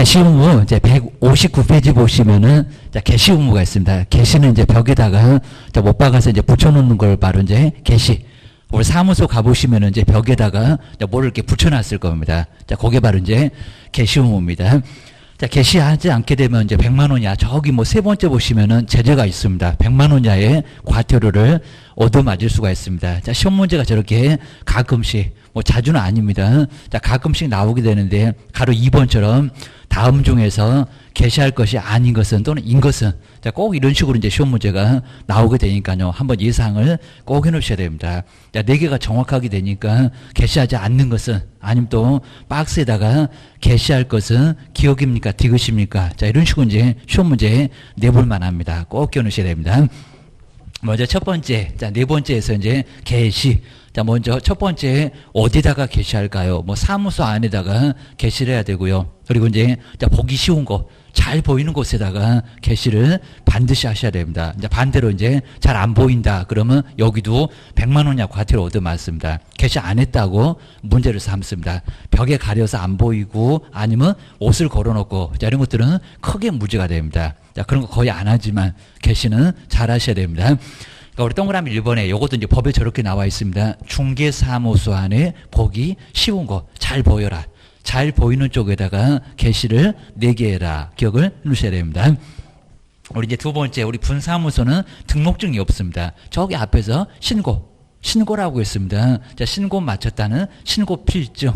게시 의무 이제 159페이지 보시면은 자, 게시 의무가 있습니다. 게시는 이제 벽에다가 자, 못 박아서 이제 붙여놓는 걸 바로 이제 게시. 우리 사무소 가보시면은 이제 벽에다가 자, 뭐를 이렇게 붙여놨을 겁니다. 자, 그게 바로 이제 게시 의무입니다. 자, 게시하지 않게 되면 이제 100만 원 이하, 저기 뭐 세 번째 보시면은 제재가 있습니다. 100만 원 이하의 과태료를 얻어맞을 수가 있습니다. 자, 시험 문제가 저렇게 가끔씩, 뭐 자주는 아닙니다. 자, 가끔씩 나오게 되는데, 가로 2번처럼 다음 중에서 게시할 것이 아닌 것은 또는 인 것은, 자, 꼭 이런 식으로 이제 시험 문제가 나오게 되니까요. 한번 예상을 꼭 해놓으셔야 됩니다. 자, 4개가 정확하게 되니까 게시하지 않는 것은, 아니면 또 박스에다가 게시할 것은 기억입니까? 디귿입니까? 자, 이런 식으로 이제 시험 문제 내볼 만합니다. 꼭 기억하셔야 됩니다. 먼저 첫 번째, 자, 4번째에서 이제 게시. 자, 먼저 첫 번째 어디다가 게시할까요? 뭐 사무소 안에다가 게시를 해야 되고요. 그리고 이제 자, 보기 쉬운 거, 잘 보이는 곳에다가 게시를 반드시 하셔야 됩니다. 이제 반대로 이제 잘 안 보인다. 그러면 여기도 100만 원 이하 과태료 얻어맞습니다. 게시 안 했다고 문제를 삼습니다. 벽에 가려서 안 보이고 아니면 옷을 걸어놓고 자, 이런 것들은 크게 문제가 됩니다. 자, 그런 거 거의 안 하지만 게시는 잘 하셔야 됩니다. 그러니까 우리 동그라미 1번에 이것도 이제 법에 저렇게 나와 있습니다. 중개사무소 안에 보기 쉬운 거 잘 보여라. 잘 보이는 쪽에다가 게시를 4개 해라. 기억을 해놓으셔야 됩니다. 우리 이제 두 번째, 우리 분사무소는 등록증이 없습니다. 저기 앞에서 신고라고 했습니다. 자, 신고 마쳤다는 신고 필증.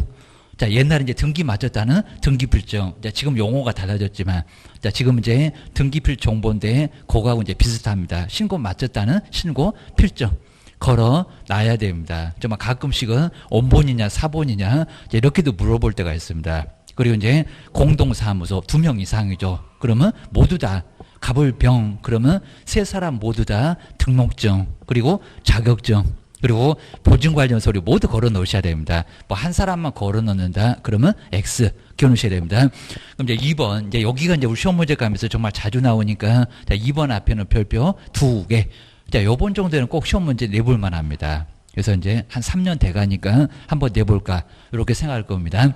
자, 옛날에 이제 등기 마쳤다는 등기 필증. 자, 지금 용어가 달라졌지만, 자, 지금 이제 등기필 정보인데, 그거하고 이제 비슷합니다. 신고 마쳤다는 신고 필증. 걸어 놔야 됩니다. 정말 가끔씩은 원본이냐 사본이냐 이렇게도 물어볼 때가 있습니다. 그리고 이제 공동사무소 2명 이상이죠. 그러면 모두 다 갑을병, 그러면 3사람 모두 다 등록증, 그리고 자격증, 그리고 보증 관련 서류 모두 걸어 놓으셔야 됩니다. 뭐 한 사람만 걸어 놓는다 그러면 X 기어 놓으셔야 됩니다. 그럼 이제 2번, 이제 여기가 이제 우리 시험 문제 가면서 정말 자주 나오니까 자, 2번 앞에는 별표 2개. 자, 요번 정도는 꼭 시험 문제 내볼 만합니다. 그래서 이제 한 3년 돼가니까 한번 내볼까 이렇게 생각할 겁니다.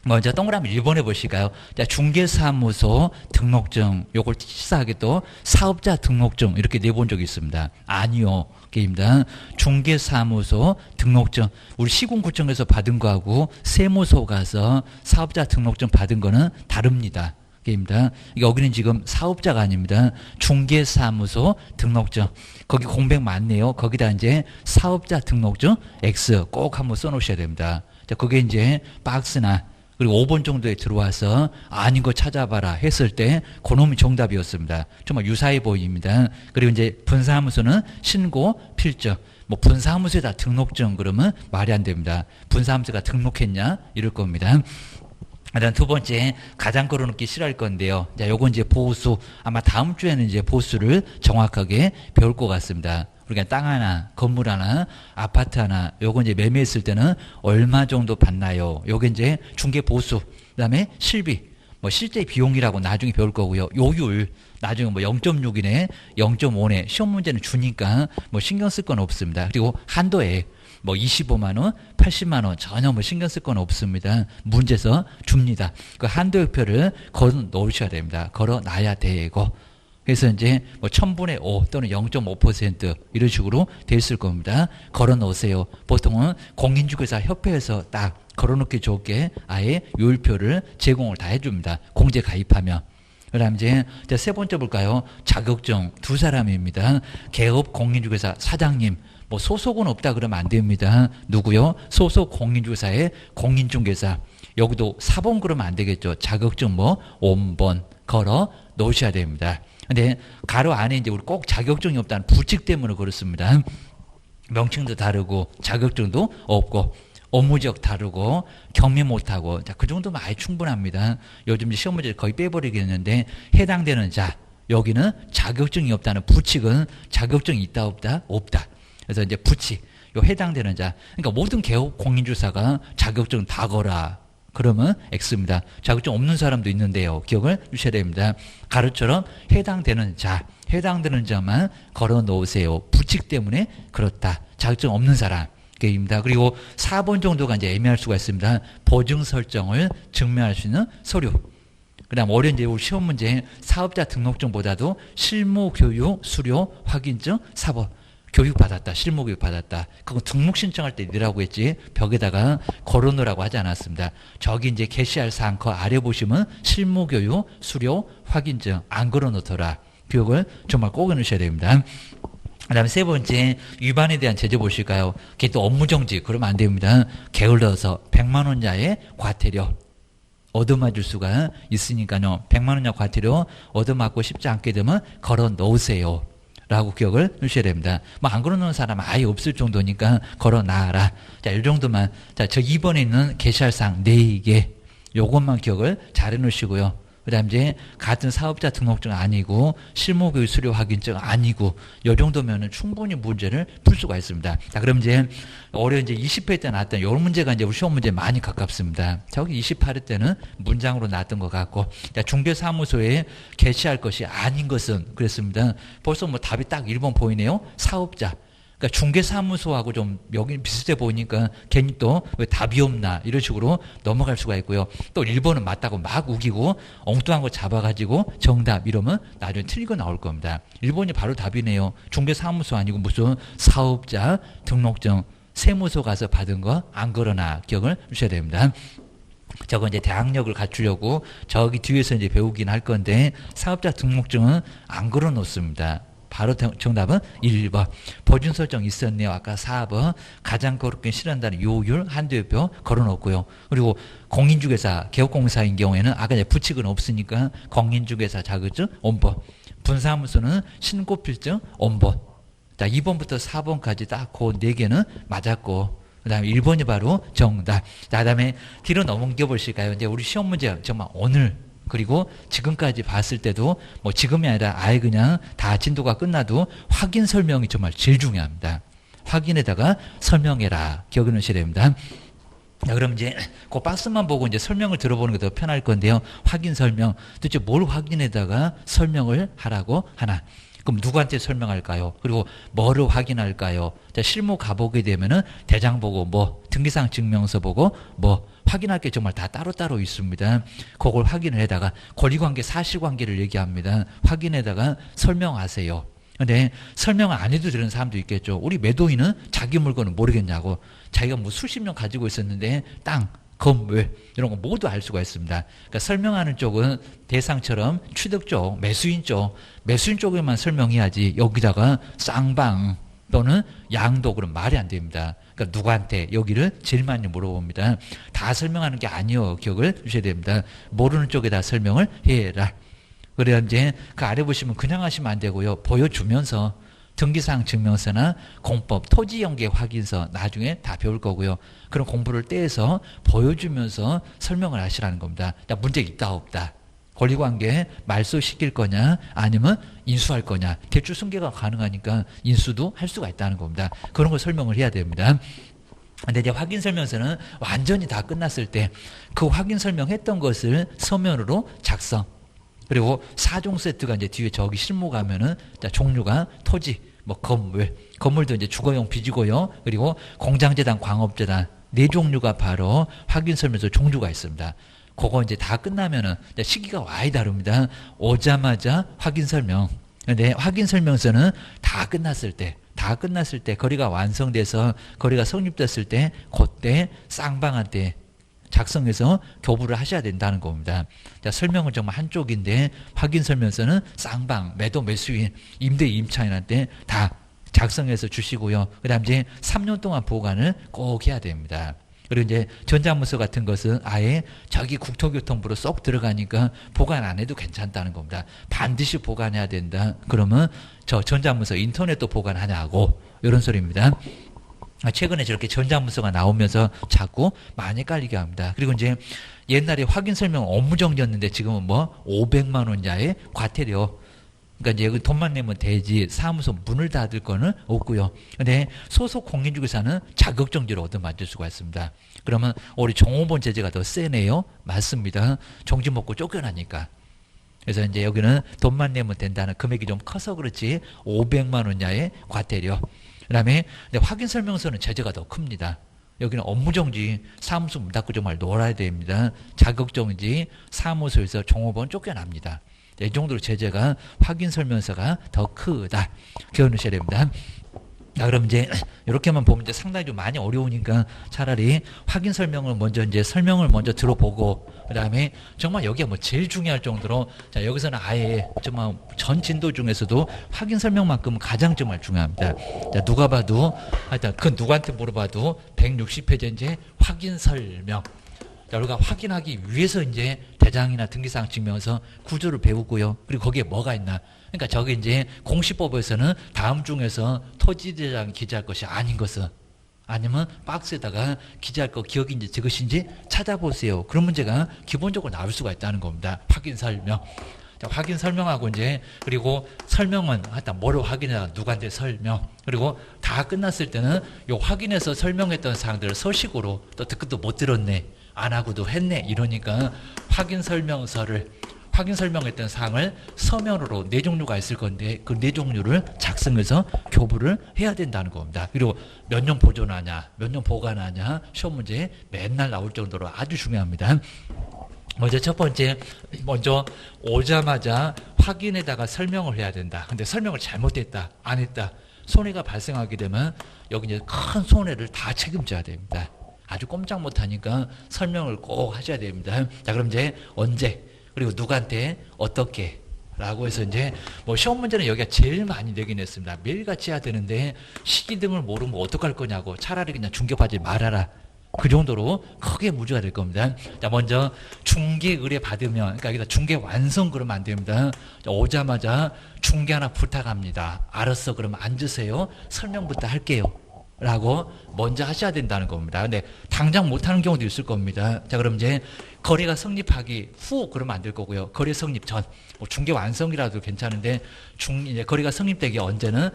먼저 동그라미 1번 해보실까요? 자, 중개사무소 등록증, 요걸 치사하게 또 사업자 등록증 이렇게 내본 적이 있습니다. 아니요. 게임입니다. 중개사무소 등록증, 우리 시군구청에서 받은 거하고 세무서 가서 사업자 등록증 받은 거는 다릅니다. 입니다. 여기는 지금 사업자가 아닙니다. 중개사무소 등록증. 거기 공백 많네요. 거기다 이제 사업자 등록증 X 꼭 한번 써놓으셔야 됩니다. 자, 그게 이제 박스나 그리고 5번 정도에 들어와서 아닌 거 찾아봐라 했을 때 그놈이 정답이었습니다. 정말 유사해 보입니다. 그리고 이제 분사무소는 신고 필증. 뭐 분사무소에다 등록증 그러면 말이 안 됩니다. 분사무소가 등록했냐 이럴 겁니다. 일단 두 번째, 가장 걸어놓기 싫어할 건데요. 자, 요건 이제 보수. 아마 다음 주에는 이제 보수를 정확하게 배울 것 같습니다. 우리가 땅 하나, 건물 하나, 아파트 하나, 요건 이제 매매했을 때는 얼마 정도 받나요? 요게 이제 중개 보수. 그 다음에 실비. 뭐 실제 비용이라고 나중에 배울 거고요. 요율. 나중에 뭐 0.6이네, 0.5네. 시험 문제는 주니까 뭐 신경 쓸 건 없습니다. 그리고 한도액. 뭐 25만 원, 80만 원 전혀 뭐 신경 쓸 건 없습니다. 문제서 줍니다. 그 한도표를 걸어 놓으셔야 됩니다. 걸어 놔야 되고. 그래서 이제 뭐 1000분의 5 또는 0.5% 이런 식으로 돼 있을 겁니다. 걸어 놓으세요. 보통은 공인중개사 협회에서 딱 걸어 놓기 좋게 아예 요율표를 제공을 다 해줍니다. 공제 가입하면. 그 다음 이제 세 번째 볼까요? 자격증 2사람입니다. 개업 공인중개사 사장님. 뭐 소속은 없다 그러면 안 됩니다. 누구요? 소속 공인중개사의 공인중개사. 여기도 4번 그러면 안 되겠죠. 자격증 뭐 5번 걸어 놓으셔야 됩니다. 근데 가로 안에 이제 우리 꼭 자격증이 없다는 부칙 때문에 그렇습니다. 명칭도 다르고 자격증도 없고 업무지역 다르고 경매 못하고 자, 그 정도면 아예 충분합니다. 요즘 시험 문제 거의 빼버리겠는데 해당되는 자 여기는 자격증이 없다는 부칙은 자격증이 있다 없다? 없다. 그래서 이제 부칙, 요 해당되는 자. 그러니까 모든 개업 공인주사가 자격증 다 거라. 그러면 X입니다. 자격증 없는 사람도 있는데요. 기억을 주셔야 됩니다. 가로처럼 해당되는 자, 해당되는 자만 걸어 놓으세요. 부칙 때문에 그렇다. 자격증 없는 사람. 입니다. 그리고 4번 정도가 이제 애매할 수가 있습니다. 보증 설정을 증명할 수 있는 서류. 그다음 올해 이제 우리 시험 문제 사업자 등록증보다도 실무 교육 수료 확인증 사법 교육 받았다. 실무 교육 받았다. 그거 등록 신청할 때 넣으라고 했지. 벽에다가 걸어놓으라고 하지 않았습니다. 저기 이제 게시할 사항 그 아래 보시면 실무 교육 수료 확인증 안 걸어놓더라. 기억을 정말 꼭 해놓으셔야 됩니다. 그 다음에 세 번째, 위반에 대한 제재 보실까요? 그게 또 업무정지, 그러면 안 됩니다. 게을러서 100만 원자의 과태료 얻어맞을 수가 있으니까요. 100만 원자 과태료 얻어맞고 싶지 않게 되면 걸어 놓으세요. 라고 기억을 하셔야 됩니다. 뭐 안 걸어 놓은 사람은 아예 없을 정도니까 걸어 놔라. 자, 이 정도만. 자, 저 2번에 있는 게시할 사항 4개. 요것만 기억을 잘 해 놓으시고요. 그 다음 이제 같은 사업자 등록증 아니고 실무교육 수료 확인증 아니고 요 정도면은 충분히 문제를 풀 수가 있습니다. 자, 그럼 이제 올해 이제 20회 때 나왔던 요 문제가 이제 우리 시험 문제 많이 가깝습니다. 저기 28회 때는 문장으로 나왔던 것 같고, 자, 중개사무소에 게시할 것이 아닌 것은 그랬습니다. 벌써 뭐 답이 딱 1번 보이네요. 사업자. 그러니까 중개사무소하고 좀 여기 비슷해 보이니까 괜히 또 왜 답이 없나 이런 식으로 넘어갈 수가 있고요. 또 1번은 맞다고 막 우기고 엉뚱한 거 잡아가지고 정답 이러면 나중에 틀리고 나올 겁니다. 1번이 바로 답이네요. 중개사무소 아니고 무슨 사업자 등록증 세무서 가서 받은 거 안 걸어놔. 기억을 주셔야 됩니다. 저건 이제 대학력을 갖추려고 저기 뒤에서 이제 배우긴 할 건데 사업자 등록증은 안 걸어 놓습니다. 바로 정답은 1번. 보증 설정 있었네요. 아까 4번. 가장 거롭게 실현한다는 요율 한두표 걸어놓고요. 그리고 공인중개사, 개업공사인 경우에는 아까 이제 부칙은 없으니까 공인중개사 자격증 온본. 분사무소는 신고필증 온본. 자, 2번부터 4번까지 딱 그 4개는 맞았고, 그 다음에 1번이 바로 정답. 자, 그 다음에 뒤로 넘겨 보실까요? 이제 우리 시험 문제 정말 오늘 그리고 지금까지 봤을 때도 뭐 지금이 아니라 아예 그냥 다 진도가 끝나도 확인 설명이 정말 제일 중요합니다. 확인에다가 설명해라. 기억해 놓으셔야 됩니다. 자, 그럼 이제 그 박스만 보고 이제 설명을 들어보는 게 더 편할 건데요. 확인 설명. 도대체 뭘 확인에다가 설명을 하라고 하나. 그럼 누구한테 설명할까요? 그리고 뭐를 확인할까요? 자, 실무 가보게 되면은 대장 보고 뭐 등기상 증명서 보고 뭐 확인할 게 정말 다 따로따로 있습니다. 그걸 확인을 해다가 권리관계 사실관계를 얘기합니다. 확인에다가 설명하세요. 근데 설명을 안 해도 되는 사람도 있겠죠. 우리 매도인은 자기 물건을 모르겠냐고. 자기가 뭐 수십 년 가지고 있었는데 땅, 건물 이런 거 모두 알 수가 있습니다. 그러니까 설명하는 쪽은 대상처럼 취득 쪽, 매수인 쪽에만 설명해야지 여기다가 쌍방 또는 양도 그럼 말이 안 됩니다. 그러니까 누구한테 여기를 제일 많이 물어봅니다. 다 설명하는 게 아니요. 기억을 주셔야 됩니다. 모르는 쪽에다 설명을 해라. 그래야 이제 그 아래 보시면 그냥 하시면 안 되고요. 보여주면서 등기상 증명서나 공법, 토지연계 확인서 나중에 다 배울 거고요. 그런 공부를 떼서 보여주면서 설명을 하시라는 겁니다. 자, 문제 있다 없다. 권리관계 말소시킬 거냐 아니면 인수할 거냐. 대출 승계가 가능하니까 인수도 할 수가 있다는 겁니다. 그런 걸 설명을 해야 됩니다. 근데 이제 확인 설명서는 완전히 다 끝났을 때 그 확인 설명했던 것을 서면으로 작성. 그리고 4종 세트가 이제 뒤에 저기 실무 가면은 자, 종류가 토지, 뭐 건물도 이제 주거용 비주거용, 그리고 공장재단, 광업재단 4종류가 바로 확인 설명서 종류가 있습니다. 그거 이제 다 끝나면은 시기가 와야 다릅니다. 오자마자 확인 설명. 근데 확인 설명서는 다 끝났을 때 거리가 완성돼서 거리가 성립됐을 때 그때 쌍방한테 작성해서 교부를 하셔야 된다는 겁니다. 자, 설명은 정말 한쪽인데 확인 설명서는 쌍방, 매도 매수인, 임대 임차인한테 다 작성해서 주시고요. 그 다음 이제 3년 동안 보관을 꼭 해야 됩니다. 그리고 이제 전자문서 같은 것은 아예 저기 국토교통부로 쏙 들어가니까 보관 안 해도 괜찮다는 겁니다. 반드시 보관해야 된다. 그러면 저 전자문서 인터넷도 보관하냐고 이런 소리입니다. 최근에 저렇게 전자문서가 나오면서 자꾸 많이 헷갈리게 합니다. 그리고 이제 옛날에 확인 설명 업무정지였는데 지금은 뭐 500만 원자의 과태료. 그러니까 이제 돈만 내면 되지 사무소 문을 닫을 거는 없고요. 근데 소속 공인중개사는 자격정지를 얻어맞을 수가 있습니다. 그러면 우리 종업원 제재가 더 세네요. 맞습니다. 정지 먹고 쫓겨나니까. 그래서 이제 여기는 돈만 내면 된다는 금액이 좀 커서 그렇지 500만 원자의 과태료. 그 다음에 확인 설명서는 제재가 더 큽니다. 여기는 업무정지, 사무소 문 닫고 정말 놀아야 됩니다. 자격정지, 사무소에서 종업원 쫓겨납니다. 이 정도로 제재가 확인 설명서가 더 크다. 기억하셔야 됩니다. 자, 그럼 이제 이렇게만 보면 이제 상당히 좀 많이 어려우니까 차라리 확인 설명을 먼저 이제 설명을 먼저 들어보고 그다음에 정말 여기가 뭐 제일 중요할 정도로 자, 여기서는 아예 정말 전 진도 중에서도 확인 설명만큼은 가장 정말 중요합니다. 자, 누가 봐도 하여튼 그 누구한테 물어봐도 160페이지 이제 확인 설명. 자, 우리가 확인하기 위해서 이제 대장이나 등기사항 증명서 구조를 배우고요. 그리고 거기에 뭐가 있나. 그러니까 저게 이제 공시법에서는 다음 중에서 토지대장 기재할 것이 아닌 것은 아니면 박스에다가 기재할 거 기억인지 저것인지 찾아보세요. 그런 문제가 기본적으로 나올 수가 있다는 겁니다. 확인 설명. 자, 확인 설명하고 이제 그리고 설명은 하여튼 뭐로 확인해라 누구한테 설명 그리고 다 끝났을 때는 요 확인해서 설명했던 사항들을 서식으로 또 듣고도 못 들었네 안 하고도 했네 이러니까 확인 설명서를 확인 설명했던 사항을 서면으로 네 종류가 있을 건데 그 네 종류를 작성해서 교부를 해야 된다는 겁니다. 그리고 몇 년 보존하냐, 몇 년 보관하냐 시험 문제에 맨날 나올 정도로 아주 중요합니다. 먼저 첫 번째, 먼저 오자마자 확인에다가 설명을 해야 된다. 근데 설명을 잘못했다, 안 했다. 손해가 발생하게 되면 여기 이제 큰 손해를 다 책임져야 됩니다. 아주 꼼짝 못하니까 설명을 꼭 하셔야 됩니다. 자, 그럼 이제 언제 그리고 누구한테 어떻게 라고 해서 이제 뭐 시험 문제는 여기가 제일 많이 내긴 했습니다. 매일같이 해야 되는데 시기 등을 모르면 어떡할 거냐고 차라리 그냥 중개하지 말아라. 그 정도로 크게 문제가 될 겁니다. 자, 먼저 중개 의뢰 받으면 그러니까 여기다 중개 완성 그러면 안 됩니다. 자, 오자마자 중개 하나 부탁합니다. 알았어 그러면 앉으세요. 설명부터 할게요. 라고 먼저 하셔야 된다는 겁니다. 근데 당장 못하는 경우도 있을 겁니다. 자, 그럼 이제 거래가 성립하기 후 그러면 안 될 거고요. 거래 성립 전, 뭐 중개 완성이라도 괜찮은데 이제 거래가 성립되기 언제는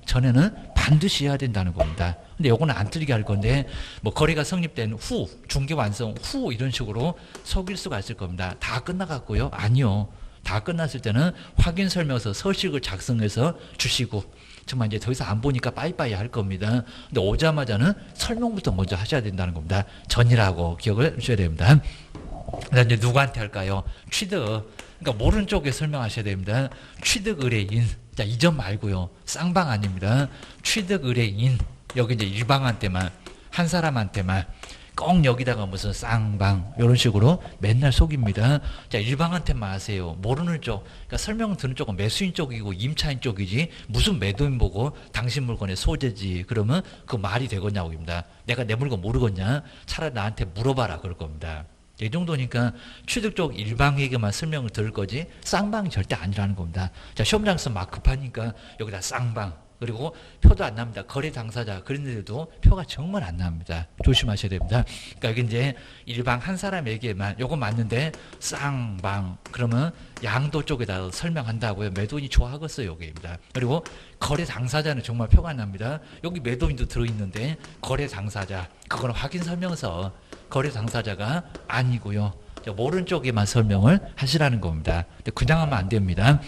전에는 반드시 해야 된다는 겁니다. 근데 요거는 안 틀리게 할 건데 뭐 거래가 성립된 후, 중개 완성 후 이런 식으로 속일 수가 있을 겁니다. 다 끝나갔고요. 아니요. 다 끝났을 때는 확인 설명서 서식을 작성해서 주시고 정말 이제 더 이상 안 보니까 빠이빠이 할 겁니다. 근데 오자마자는 설명부터 먼저 하셔야 된다는 겁니다. 전이라고 기억을 하셔야 됩니다. 그다음 이제 누구한테 할까요? 취득. 그러니까 모르는 쪽에 설명하셔야 됩니다. 취득 의뢰인. 자, 이 점 말고요. 쌍방 아닙니다. 취득 의뢰인. 여기 이제 일방한테만, 한 사람한테만. 꼭 여기다가 무슨 쌍방 이런 식으로 맨날 속입니다. 자, 일방한테만 하세요. 모르는 쪽, 그러니까 설명 듣는 쪽은 매수인 쪽이고 임차인 쪽이지 무슨 매도인 보고 당신 물건의 소재지 그러면 그 말이 되겠냐고입니다. 내가 내 물건 모르겠냐? 차라리 나한테 물어봐라 그럴 겁니다. 이 정도니까 취득 쪽 일방에게만 설명을 들을 거지 쌍방이 절대 아니라는 겁니다. 자, 시험장에서 막 급하니까 여기다 쌍방 그리고 표도 안 납니다. 거래 당사자 그런데도 표가 정말 안 납니다. 조심하셔야 됩니다. 그러니까 여기 이제 일방 한 사람에게만 요거 맞는데 쌍방 그러면 양도 쪽에다 설명한다고요. 매도인이 좋아하겠어요. 여기입니다. 그리고 거래 당사자는 정말 표가 안 납니다. 여기 매도인도 들어있는데 거래 당사자 그거는 확인 설명서 거래 당사자가 아니고요. 모르는 쪽에만 설명을 하시라는 겁니다. 근데 그냥 하면 안 됩니다.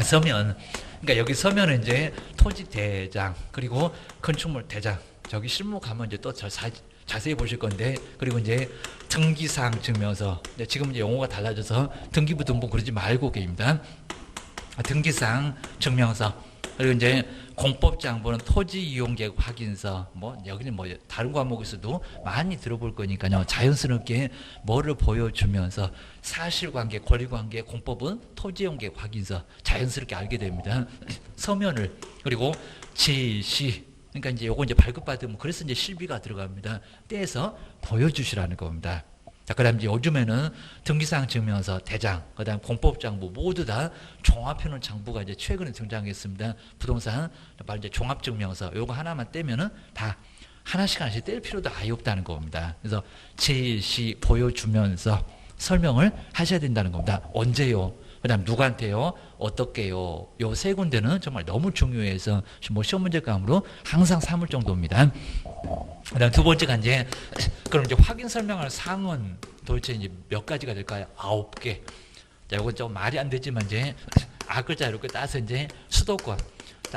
서면 그러니까 여기 서면은 이제 토지 대장 그리고 건축물 대장 저기 실무 가면 이제 또 자세히 보실 건데 그리고 이제 등기사항 증명서 지금 이제 용어가 달라져서 등기부 등본 그러지 말고 계입니다. 등기사항 증명서 그리고 이제 공법장부는 토지 이용 계획 확인서 뭐 여기는 뭐 다른 과목에서도 많이 들어볼 거니까요. 자연스럽게 뭐를 보여주면서 사실관계, 권리관계, 공법은 토지 이용 계획 확인서 자연스럽게 알게 됩니다. 서면을 그리고 지시 그러니까 이제 요거 이제 발급받으면 그래서 이제 실비가 들어갑니다. 떼서 보여주시라는 겁니다. 자, 그 다음 이제 요즘에는 등기사항 증명서, 대장, 그 다음 공법장부 모두 다 종합해놓은 장부가 이제 최근에 등장했습니다. 부동산, 바로 이제 종합증명서, 요거 하나만 떼면은 다 하나씩 뗄 필요도 아예 없다는 겁니다. 그래서 제시 보여주면서 설명을 하셔야 된다는 겁니다. 언제요? 그 다음 누구한테요? 어떻게요? 요 세 군데는 정말 너무 중요해서 뭐 시험 문제감으로 항상 삼을 정도입니다. 그 다음 두 번째가 이제 그럼 이제 확인 설명할 사항은 도대체 이제 몇 가지가 될까요? 9개. 자, 이건 좀 말이 안 되지만 이제 글자 이렇게 따서 이제 수도권.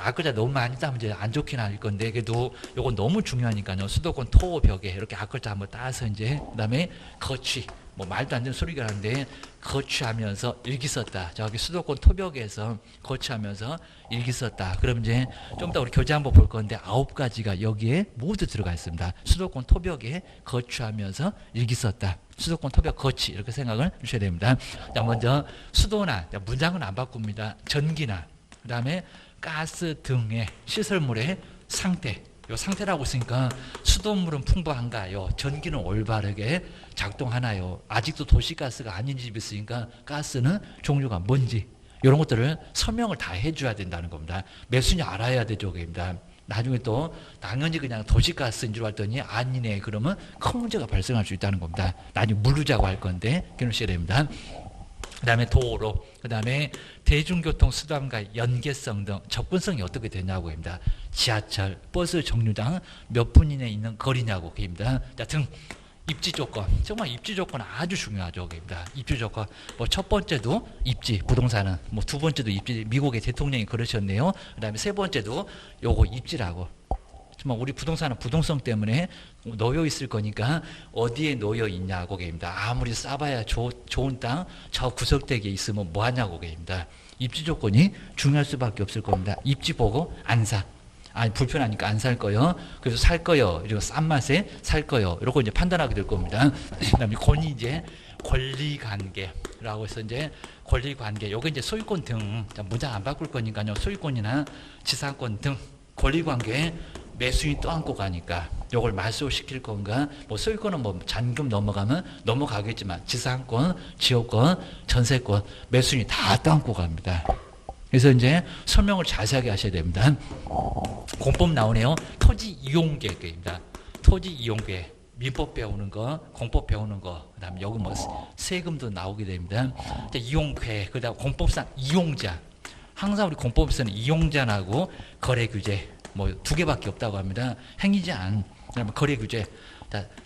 악글자 너무 많이 따면 이제 안 좋긴 할 건데, 그래도 요건 너무 중요하니까요. 수도권 토벽에 이렇게 악글자 한번 따서 이제, 그 다음에 거취. 뭐 말도 안 되는 소리가 하는데 거취하면서 일기 썼다. 저기 수도권 토벽에서 거취하면서 일기 썼다. 그럼 이제 좀 더 우리 교재 한번 볼 건데 9가지가 여기에 모두 들어가 있습니다. 수도권 토벽에 거취하면서 일기 썼다. 수도권 토벽 거취 이렇게 생각을 주셔야 됩니다. 자, 먼저 수도나 문장은 안 바꿉니다. 전기나 그 다음에 가스 등의 시설물의 상태. 요 상태라고 했으니까 수돗물은 풍부한가요? 전기는 올바르게 작동하나요? 아직도 도시가스가 아닌 집이 있으니까 가스는 종류가 뭔지 이런 것들을 설명을 다 해줘야 된다는 겁니다. 매순이 알아야 되죠. 입니다. 나중에 또 당연히 그냥 도시가스인 줄 알았더니 아니네 그러면 큰 문제가 발생할 수 있다는 겁니다. 나중에 물르자고 할 건데 기억하셔야 됩니다. 그 다음에 도로, 그 다음에 대중교통 수단과의 연계성 등 접근성이 어떻게 되냐고 합니다. 지하철, 버스 정류장 몇 분 이내에 있는 거리냐고 합니다. 자, 등 입지 조건, 정말 입지 조건 아주 중요하죠. 합니다. 입지 조건, 뭐 첫 번째도 입지, 부동산은, 뭐 두 번째도 입지, 미국의 대통령이 그러셨네요. 그 다음에 세 번째도 요거 입지라고. 정말 우리 부동산은 부동성 때문에 놓여 있을 거니까 어디에 놓여 있냐고 얘기합니다. 아무리 싸봐야 좋은 땅 저 구석대기에 있으면 뭐 하냐고 얘기합니다. 입지 조건이 중요할 수밖에 없을 겁니다. 입지 보고 안 사. 아니 불편하니까 안 살 거요. 그래서 살 거요. 이런 싼 맛에 살 거요. 이러고 이제 판단하게 될 겁니다. 그다음에 권위 이제 권리관계라고 해서 이제 권리관계. 요게 이제 소유권 등 문장 안 바꿀 거니까요. 소유권이나 지상권 등 권리관계. 매수인이 떠안고 가니까 요걸 말소시킬 건가? 뭐 소유권은 뭐 잔금 넘어가면 넘어가겠지만 지상권, 지역권, 전세권, 매수인이 다 떠안고 갑니다. 그래서 이제 설명을 자세하게 하셔야 됩니다. 공법 나오네요. 토지 이용계획입니다. 토지 이용계획. 민법 배우는 거, 공법 배우는 거, 그 다음에 여기 뭐 세금도 나오게 됩니다. 이용계획, 그 다음 공법상 이용자. 항상 우리 공법에서는 이용자하고 거래 규제, 뭐 두 개밖에 없다고 합니다. 행위제한, 그다음에 거래 규제,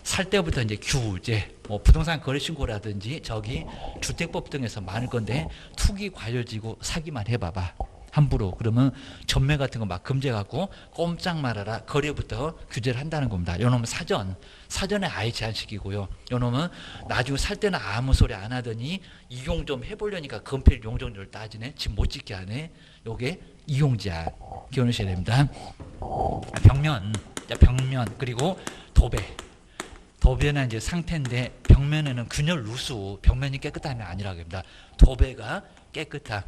살 때부터 이제 규제, 뭐 부동산 거래 신고라든지 저기 주택법 등에서 많을 건데 투기 과열지고 사기만 해봐봐. 함부로 그러면 전매 같은 거 막 금지해갖고 꼼짝 말아라 거래부터 규제를 한다는 겁니다. 요놈은 사전에 아예 제한시키고요. 요놈은 나중에 살 때는 아무 소리 안 하더니 이용 좀 해보려니까 건폐율 용적률을 따지네. 집 못 짓게 하네. 요게 이용제한 기억하셔야 됩니다. 벽면 그리고 도배는 이제 상태인데 벽면에는 균열 누수 벽면이 깨끗함이 아니라고 합니다. 도배가 깨끗함.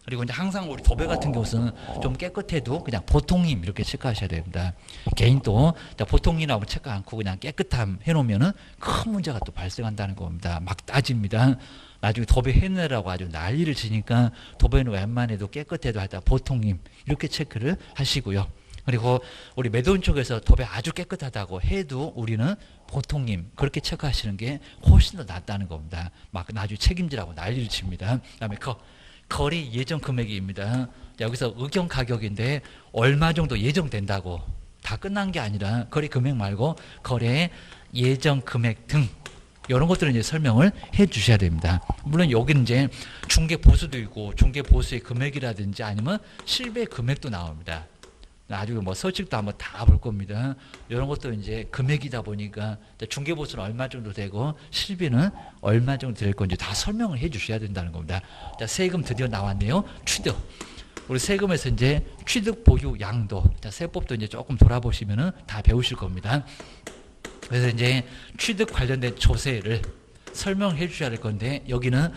그리고 이제 항상 우리 도배 같은 경우는 좀 깨끗해도 그냥 보통임 이렇게 체크하셔야 됩니다. 개인도 보통이라고 체크 않고 그냥 깨끗함 해놓으면은 큰 문제가 또 발생한다는 겁니다. 막 따집니다. 나중에 도배 해내라고 아주 난리를 치니까 도배는 웬만해도 깨끗해도 하다 보통임 이렇게 체크를 하시고요. 그리고 우리 매도인 쪽에서 도배 아주 깨끗하다고 해도 우리는 보통임 그렇게 체크하시는 게 훨씬 더 낫다는 겁니다. 막 나중에 책임지라고 난리를 칩니다. 그다음에 거래 예정 금액입니다. 여기서 의견 가격인데 얼마 정도 예정된다고 다 끝난 게 아니라 거래 금액 말고 거래 예정 금액 등 이런 것들은 이제 설명을 해 주셔야 됩니다. 물론 여기는 이제 중개 보수도 있고 중개 보수의 금액이라든지 아니면 실배 금액도 나옵니다. 나중에 뭐 서식도 한번 다 볼 겁니다. 이런 것도 이제 금액이다 보니까 중개 보수는 얼마 정도 되고 실비는 얼마 정도 될 건지 다 설명을 해 주셔야 된다는 겁니다. 자, 세금 드디어 나왔네요. 취득. 우리 세금에서 이제 취득 보유 양도. 자, 세법도 이제 조금 돌아보시면은 다 배우실 겁니다. 그래서 이제 취득 관련된 조세를 설명해 주셔야 될 건데 여기는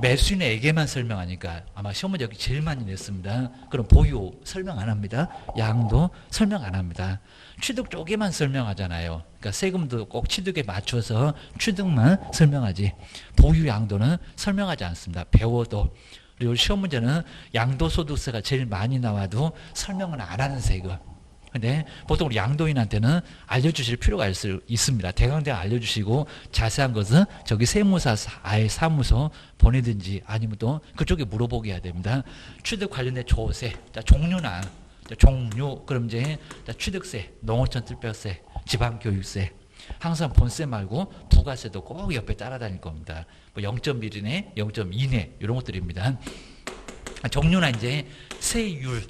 매수인에게만 설명하니까 아마 시험 문제 여기 제일 많이 냈습니다. 그럼 보유 설명 안 합니다. 양도 설명 안 합니다. 취득 쪽에만 설명하잖아요. 그러니까 세금도 꼭 취득에 맞춰서 취득만 설명하지 보유 양도는 설명하지 않습니다. 배워도. 그리고 시험 문제는 양도소득세가 제일 많이 나와도 설명은 안 하는 세금. 근데 보통 우리 양도인한테는 알려주실 필요가 있습니다. 대강대강 알려주시고 자세한 것은 저기 세무사 아예 사무소 보내든지 아니면 또 그쪽에 물어보게 해야 됩니다. 취득 관련된 조세, 자, 종류나 종류 그럼 이제 취득세, 농어촌 특별세, 지방교육세 항상 본세 말고 부가세도 꼭 옆에 따라다닐 겁니다. 뭐 0.1이네, 0.2네 이런 것들입니다. 종류나 이제 세율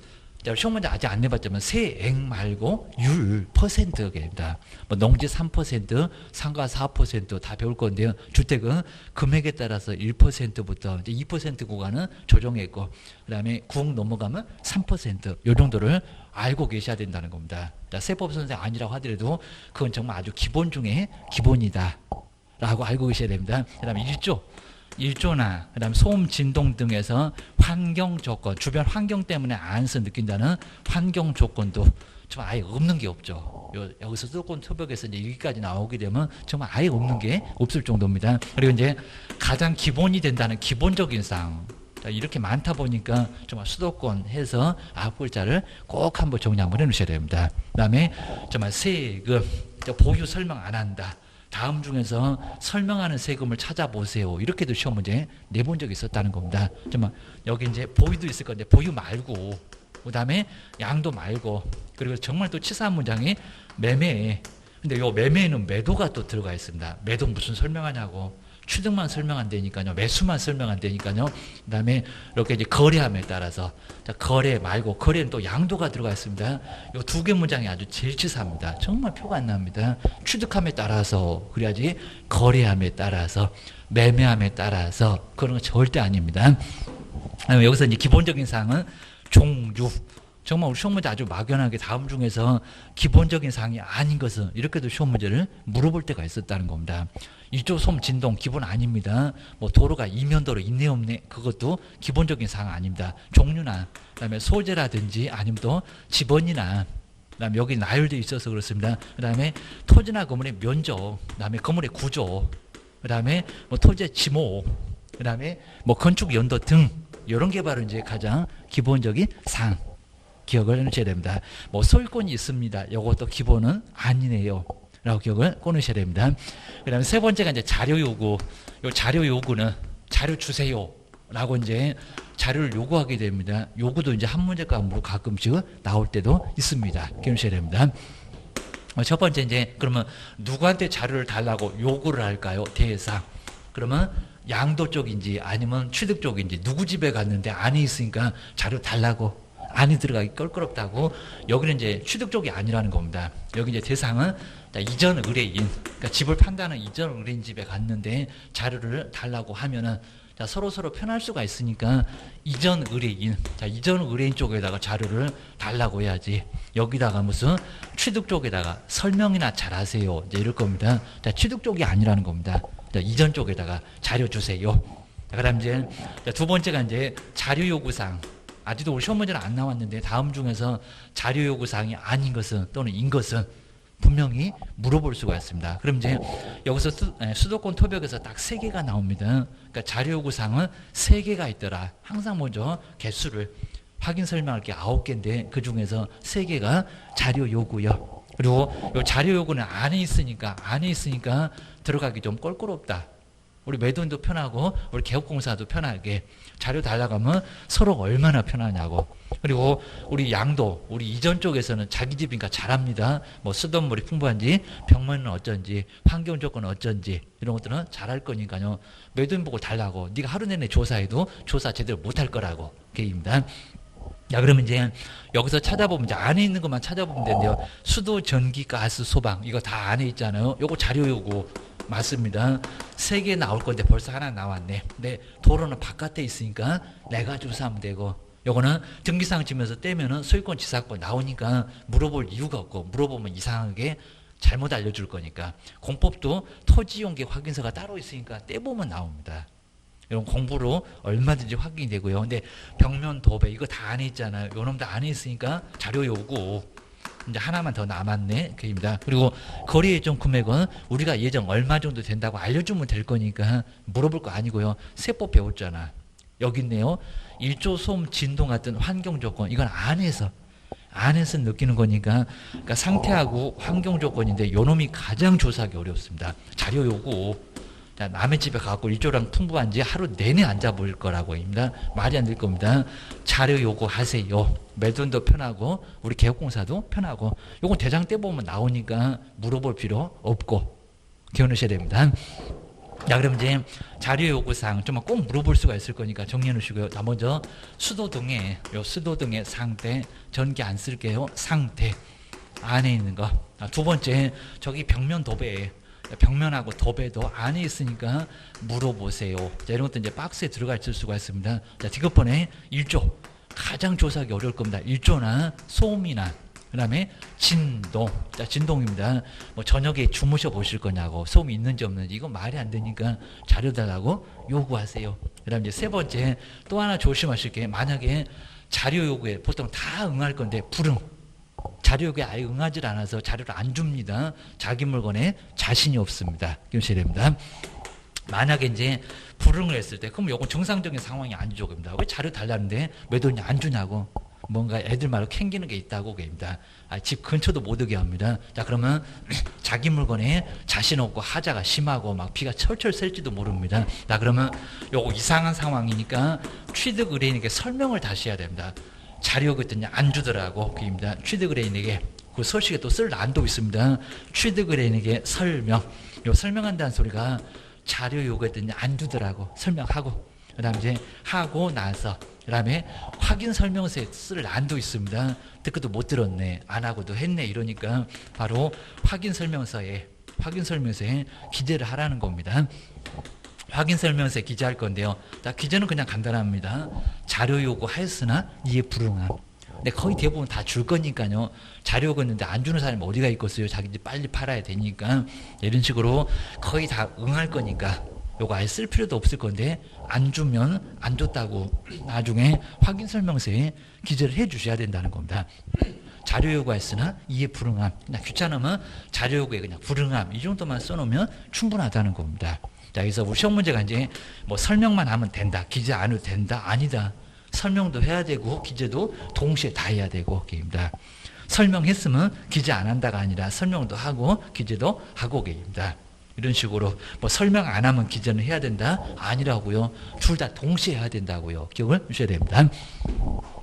자, 시험 문제 아직 안 내봤지만 세액 말고 율 퍼센트입니다. 뭐 농지 3%, 상가 4%다 배울 건데요. 주택은 금액에 따라서 1%부터 이제 2% 구간은 조정해 있고, 그다음에 9억 넘어가면 3%, 요 정도를 알고 계셔야 된다는 겁니다. 자, 세법 선생 아니라고 하더라도 그건 정말 아주 기본 중에 기본이다라고 알고 계셔야 됩니다. 그다음에 1조나 그다음 소음, 진동 등에서 환경 조건, 주변 환경 때문에 안에서 느낀다는 환경 조건도 좀 아예 없는 게 없죠. 여기서 수도권 토벽에서 이제 여기까지 나오게 되면 정말 아예 없는 게 없을 정도입니다. 그리고 이제 가장 기본이 된다는 기본적인 사항. 자, 이렇게 많다 보니까 정말 수도권 해서 9글자를 꼭 한번 정리 한번 해 놓으셔야 됩니다. 그다음에 정말 세금, 보유 설명 안 한다. 다음 중에서 설명하는 세금을 찾아보세요. 이렇게도 시험 문제 내본 적이 있었다는 겁니다. 정말 여기 이제 보유도 있을 건데 보유 말고, 그 다음에 양도 말고, 그리고 정말 또 치사한 문장이 매매. 근데 요 매매에는 매도가 또 들어가 있습니다. 매도 무슨 설명하냐고. 취득만 설명한다니까요. 매수만 설명한다니까요. 그 다음에 이렇게 이제 거래함에 따라서, 자, 거래 말고, 거래는 또 양도가 들어가 있습니다. 요 두 개 문장이 아주 제일 치사합니다. 정말 표가 안 납니다. 취득함에 따라서, 그래야지 거래함에 따라서, 매매함에 따라서, 그런 건 절대 아닙니다. 여기서 이제 기본적인 사항은 종류. 정말 우리 시험 문제 아주 막연하게 다음 중에서 기본적인 사항이 아닌 것은 이렇게도 시험 문제를 물어볼 때가 있었다는 겁니다. 1조 소음 진동 기본 아닙니다. 뭐 도로가 이면도로 있네 없네 그것도 기본적인 사항 아닙니다. 종류나 그다음에 소재라든지 아니면 또 지번이나 그다음에 여기 나열돼 있어서 그렇습니다. 그다음에 토지나 건물의 면적, 그다음에 건물의 구조, 그다음에 뭐 토지의 지목, 그다음에 뭐 건축 연도 등 이런 게 바로 이제 가장 기본적인 사항. 기억을 해놓으셔야 됩니다. 뭐 소유권이 있습니다. 이것도 기본은 아니네요. 라고 기억을 꺼놓으셔야 됩니다. 그 다음에 세 번째가 이제 자료 요구. 요 자료 요구는 자료 주세요. 라고 이제 자료를 요구하게 됩니다. 요구도 이제 한 문제 과목으로 가끔씩 나올 때도 있습니다. 기억하셔야 됩니다. 첫 번째 이제 그러면 누구한테 자료를 달라고 요구를 할까요? 대상. 그러면 양도 쪽인지 아니면 취득 쪽인지 누구 집에 갔는데 안에 있으니까 자료 달라고. 안에 들어가기 껄끄럽다고. 여기는 이제 취득 쪽이 아니라는 겁니다. 여기 이제 대상은 이전 의뢰인, 그러니까 집을 판다는 이전 의뢰인 집에 갔는데 자료를 달라고 하면은 서로 편할 수가 있으니까 이전 의뢰인, 이전 의뢰인 쪽에다가 자료를 달라고 해야지. 여기다가 무슨 취득 쪽에다가 설명이나 잘하세요. 이제 이럴 겁니다. 취득 쪽이 아니라는 겁니다. 이전 쪽에다가 자료 주세요. 그다음 이제 두 번째가 이제 자료 요구사항. 아직도 우리 시험 문제는 안 나왔는데 다음 중에서 자료 요구 사항이 아닌 것은 또는 인 것은 분명히 물어볼 수가 있습니다. 그럼 이제 여기서 수도권 토벽에서 딱 3개가 나옵니다. 그러니까 자료 요구 사항은 3개가 있더라. 항상 먼저 개수를 확인 설명할 게 9개인데 그 중에서 3개가 자료 요구요. 그리고 이 자료 요구는 안에 있으니까 들어가기 좀 껄끄럽다. 우리 매도인도 편하고 우리 개업공사도 편하게 자료 달라고 하면 서로 얼마나 편하냐고. 그리고 우리 양도, 우리 이전 쪽에서는 자기 집이니까 잘합니다. 뭐 수돗물이 풍부한지, 벽면은 어쩐지, 환경 조건은 어쩐지 이런 것들은 잘할 거니까요. 매도인 보고 달라고. 네가 하루 내내 조사해도 조사 제대로 못할 거라고. 그게입니다. 자, 그러면 이제 여기서 찾아보면 이제 안에 있는 것만 찾아보면 되는데요. 수도, 전기, 가스, 소방 이거 다 안에 있잖아요. 요거 자료 요구 맞습니다. 3개 나올 건데 벌써 하나 나왔네. 근데 도로는 바깥에 있으니까 내가 조사하면 되고, 요거는 등기사항 지면서 떼면은 소유권 지사권 나오니까 물어볼 이유가 없고, 물어보면 이상하게 잘못 알려줄 거니까. 공법도 토지용계 확인서가 따로 있으니까 떼보면 나옵니다. 이런 공부로 얼마든지 확인이 되고요. 근데 벽면 도배 이거 다 안에 있잖아요. 요놈도 안에 있으니까 자료 요구. 이제 하나만 더 남았네. 그입니다. 그리고 거래 예정 금액은 우리가 예정 얼마 정도 된다고 알려주면 될 거니까 물어볼 거 아니고요. 세법 배웠잖아. 여기 있네요. 1조 소음 진동 같은 환경 조건 이건 안에서 느끼는 거니까, 그러니까 상태하고 환경 조건인데 요놈이 가장 조사하기 어렵습니다. 자료 요구. 자, 남의 집에 가고 일조량 풍부한지 하루 내내 앉아볼 거라고 합니다. 말이 안 될 겁니다. 자료 요구하세요. 매도인도 편하고 우리 개업공사도 편하고. 요건 대장 떼보면 나오니까 물어볼 필요 없고 기억하셔야 됩니다. 자, 그럼 이제 자료 요구사항 좀 꼭 물어볼 수가 있을 거니까 정리해 놓으시고요. 자, 먼저 수도등의 상태, 전기 안 쓸게요. 상태 안에 있는 거. 두 번째, 저기 벽면 도배, 벽면하고 도배도 안에 있으니까 물어보세요. 자, 이런 것도 이제 박스에 들어가 있을 수가 있습니다. 자, 디귿번에 1조. 가장 조사하기 어려울 겁니다. 1조나 소음이나 그다음에 진동. 자, 진동입니다. 뭐 저녁에 주무셔 보실 거냐고, 소음이 있는지 없는지, 이거 말이 안 되니까 자료 달라고 요구하세요. 그다음 이제 세 번째, 또 하나 조심하실 게, 만약에 자료 요구에 보통 다 응할 건데 불응. 자료 요구에 아예 응하지 않아서 자료를 안 줍니다. 자기 물건에 자신이 없습니다. 기억하셔야 됩니다. 만약에 이제 불응을 했을 때, 그럼 요건 정상적인 상황이 아니죠. 그럽니다. 왜 자료 달라는데 왜 돈이 안 주냐고. 뭔가 애들 말로 캥기는 게 있다고 그럽니다. 집 근처도 못 오게 합니다. 자, 그러면 자기 물건에 자신 없고 하자가 심하고 막 피가 철철 셀지도 모릅니다. 자, 그러면 요거 이상한 상황이니까 취득 의뢰인에게 설명을 다시 해야 됩니다. 자료 그랬더니 안 주더라고 그럽니다. 취득 의뢰인에게, 그 서식에 또 쓸 난도 있습니다. 취득 의뢰인에게 설명. 요 설명한다는 소리가 자료 요구했더니 안 주더라고 설명하고, 그 다음에 이제 하고 나서, 그 다음에 확인 설명서에 쓸 난도 있습니다. 듣고도 못 들었네, 안 하고도 했네, 이러니까 바로 확인 설명서에 기재를 하라는 겁니다. 확인 설명서에 기재할 건데요. 자, 기재는 그냥 간단합니다. 자료 요구하였으나 이에 불응함. 근데 거의 대부분 다 줄 거니까요. 자료 요구했는데 안 주는 사람이 어디가 있겠어요. 자기 집 빨리 팔아야 되니까. 이런 식으로 거의 다 응할 거니까 요거 아예 쓸 필요도 없을 건데, 안 주면 안 줬다고 나중에 확인 설명서에 기재를 해 주셔야 된다는 겁니다. 자료 요구했으나 이에 불응함. 그냥 귀찮으면 자료 요구에 그냥 불응함, 이 정도만 써놓으면 충분하다는 겁니다. 자, 그래서 우리 시험 문제가 이제 뭐 설명만 하면 된다, 기재 안 해도 된다, 아니다. 설명도 해야 되고 기재도 동시에 다 해야 되고 게임다. 설명했으면 기재 안 한다가 아니라 설명도 하고 기재도 하고 게임다. 이런 식으로 뭐 설명 안 하면 기재는 해야 된다, 아니라고요. 둘 다 동시에 해야 된다고요. 기억을 주셔야 됩니다.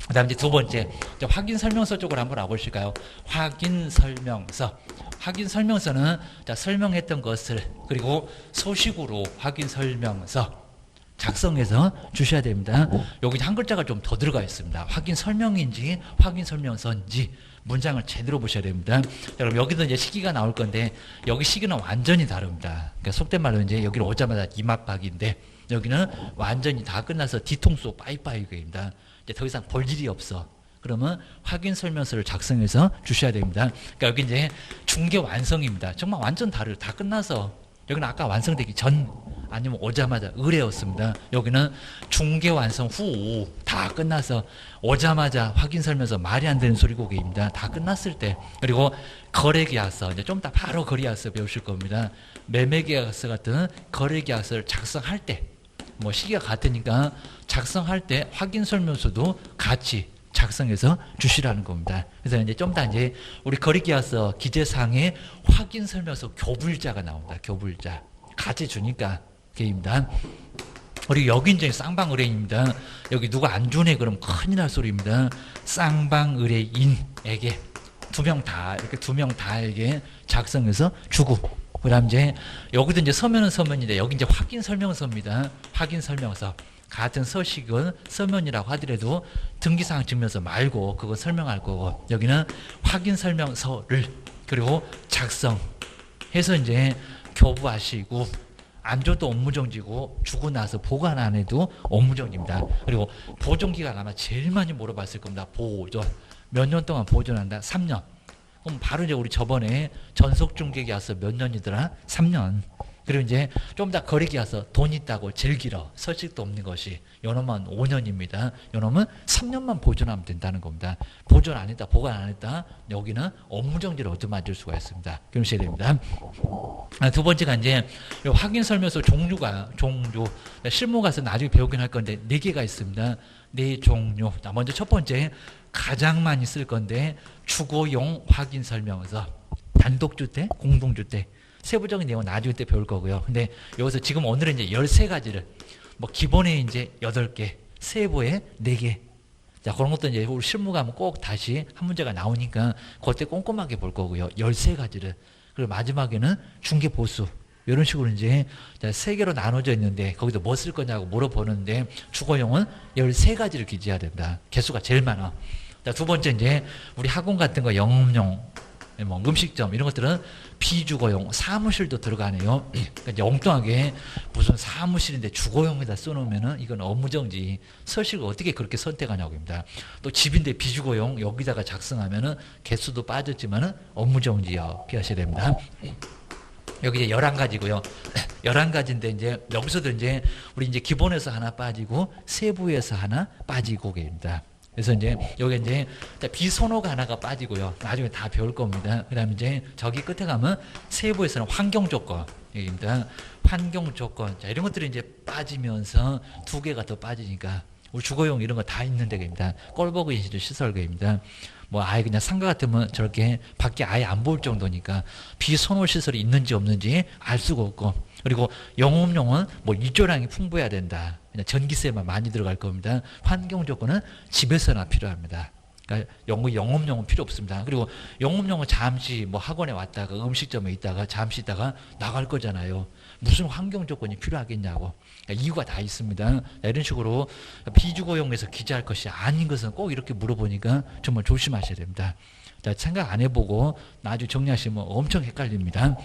그 다음 이제 두 번째, 확인 설명서 쪽으로 한번 와보실까요? 확인 설명서. 확인 설명서는 자, 설명했던 것을 그리고 소식으로 확인 설명서 작성해서 주셔야 됩니다. 여기 한 글자가 좀 더 들어가 있습니다. 확인 설명인지 확인 설명서인지 문장을 제대로 보셔야 됩니다. 자, 그럼 여기도 이제 시기가 나올 건데, 여기 시기는 완전히 다릅니다. 그러니까 속된 말로 이제 여기를 오자마자 이맛박인데, 여기는 완전히 다 끝나서 뒤통수 빠이빠이입니다. 이제 더 이상 볼 일이 없어. 그러면 확인 설명서를 작성해서 주셔야 됩니다. 그러니까 여기 이제 중개 완성입니다. 정말 완전 다르. 다 끝나서, 여기는 아까 완성되기 전 아니면 오자마자 의뢰였습니다. 여기는 중개 완성 후 다 끝나서 오자마자 확인 설명서, 말이 안 되는 소리고 계입니다. 다 끝났을 때. 그리고 거래계약서, 이제 좀 이따 바로 거래계약서 배우실 겁니다. 매매계약서 같은 거래계약서를 작성할 때, 뭐 시기가 같으니까 작성할 때 확인 설명서도 같이 작성해서 주시라는 겁니다. 그래서 이제 좀 더 이제 우리 거래계약서 기재사항에 확인 설명서 교불자가 나옵니다. 교불자 같이 주니까 게입니다. 우리 여기 이제 쌍방 의뢰인입니다. 여기 누가 안 주네 그럼 큰일 날 소리입니다. 쌍방 의뢰인에게 두 명 다, 이렇게 두 명 다에게 작성해서 주고, 그다음 이제 여기도 이제 서면은 서면인데 여기 이제 확인 설명서입니다. 확인 설명서. 같은 서식은 서면이라고 하더라도 등기사항 증명서 말고 그거 설명할 거고, 여기는 확인 설명서를 그리고 작성해서 이제 교부하시고, 안 줘도 업무정지고 주고 나서 보관 안 해도 업무정지입니다. 그리고 보존기간 아마 제일 많이 물어봤을 겁니다. 보존. 몇 년 동안 보존한다? 3년. 그럼 바로 이제 우리 저번에 전속중개계약서 몇 년이더라? 3년. 그리고 이제 좀 더 거래계약서 돈 있다고 제일 길어. 서식도 없는 것이 요놈은 5년입니다. 요놈은 3년만 보존하면 된다는 겁니다. 보존 안 했다, 보관 안 했다, 여기는 업무정지를 얻어맞을 수가 있습니다. 그러셔야 됩니다. 두 번째가 이제 확인 설명서 종류. 실무 가서 나중에 배우긴 할 건데 4개가 있습니다. 4 종류. 먼저 첫 번째, 가장 많이 쓸 건데 주거용 확인 설명서. 단독주택, 공동주택. 세부적인 내용은 나중에 때 배울 거고요. 근데 여기서 지금 오늘은 이제 13가지를, 뭐 기본에 이제 8개, 세부에 4개. 자, 그런 것도 이제 우리 실무 가면 꼭 다시 한 문제가 나오니까 그때 꼼꼼하게 볼 거고요. 13가지를. 그리고 마지막에는 중개 보수. 이런 식으로 이제 세 개로 나눠져 있는데 거기도 뭐 쓸 거냐고 물어보는데 주거용은 13가지를 기재해야 됩니다. 개수가 제일 많아. 자, 두 번째 이제 우리 학원 같은 거 영업용, 뭐 음식점 이런 것들은 비주거용, 사무실도 들어가네요. 그러니까 이제 엉뚱하게 무슨 사무실인데 주거용에다 써놓으면은 이건 업무정지. 서식을 어떻게 그렇게 선택하냐고입니다. 또 집인데 비주거용 여기다가 작성하면은 개수도 빠졌지만은 업무정지요. 기하셔야 됩니다. 여기 이제 11가지고요. 11가지인데 이제 여기서도 이제 우리 이제 기본에서 하나 빠지고 세부에서 하나 빠지고 계십니다. 그래서 이제 여기 이제 비선호가 하나가 빠지고요. 나중에 다 배울 겁니다. 그다음에 이제 저기 끝에 가면 세부에서는 환경 조건입니다. 환경 조건. 자, 이런 것들이 이제 빠지면서 2개가 더 빠지니까 우리 주거용 이런 거 다 있는 데입니다. 꼴보기 인실 시설계입니다. 뭐 아예 그냥 상가 같으면 저렇게 밖에 아예 안 보일 정도니까 비선호 시설이 있는지 없는지 알 수가 없고, 그리고 영업용은 뭐 일조량이 풍부해야 된다. 그냥 전기세만 많이 들어갈 겁니다. 환경 조건은 집에서나 필요합니다. 그러니까 영업용은 필요 없습니다. 그리고 영업용은 잠시 뭐 학원에 왔다가 음식점에 있다가 잠시 있다가 나갈 거잖아요. 무슨 환경 조건이 필요하겠냐고. 그러니까 이유가 다 있습니다. 이런 식으로 비주거용에서 기재할 것이 아닌 것은 꼭 이렇게 물어보니까 정말 조심하셔야 됩니다. 자, 생각 안 해보고 나중에 정리하시면 엄청 헷갈립니다.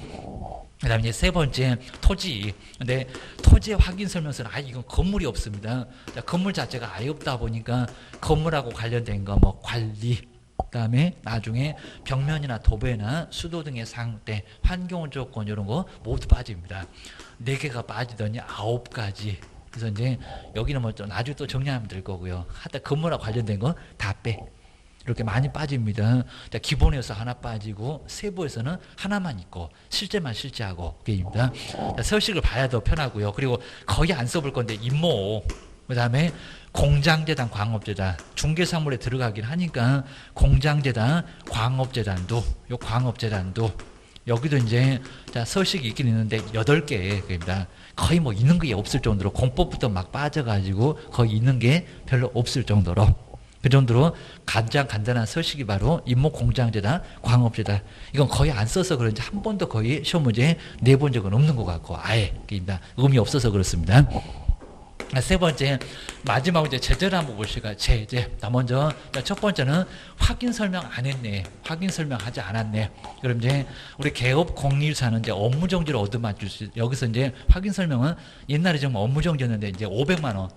그 다음에 이제 세 번째, 토지. 근데 토지의 확인 설명서는 이건 건물이 없습니다. 자, 건물 자체가 아예 없다 보니까 건물하고 관련된 거, 뭐 관리, 그 다음에 나중에 벽면이나 도배나 수도 등의 상태, 환경 조건 이런 거 모두 빠집니다. 4개가 빠지더니 9가지. 그래서 이제 여기는 뭐 나중에 또 정리하면 될 거고요. 하여튼 건물하고 관련된 거 다 빼. 이렇게 많이 빠집니다. 자, 기본에서 하나 빠지고 세부에서는 하나만 있고 실제만 실제하고 게임입니다. 자, 서식을 봐야 더 편하고요. 그리고 거의 안 써볼 건데 임모, 그 다음에 공장재단, 광업재단, 중개사물에 들어가긴 하니까 공장재단, 광업재단도, 요 광업재단도 여기도 이제 자, 서식이 있긴 있는데 8개입니다. 거의 뭐 있는 게 없을 정도로 공법부터 막 빠져가지고 거의 있는 게 별로 없을 정도로, 그 정도로 가장 간단한 서식이 바로 임목공장재단, 광업재단. 이건 거의 안 써서 그런지 한 번도 거의 시험 문제에 내본 적은 없는 것 같고 아예 의미 없어서 그렇습니다. 세 번째, 마지막으로 이제 제재를 한번 보실까요? 제재. 자, 먼저 첫 번째는 확인 설명 안 했네, 확인 설명하지 않았네. 그럼 이제 우리 개업 공인사는 이제 업무정지를 얻어맞출 수, 여기서 이제 확인 설명은 옛날에 좀 업무정지였는데 이제 500만 원.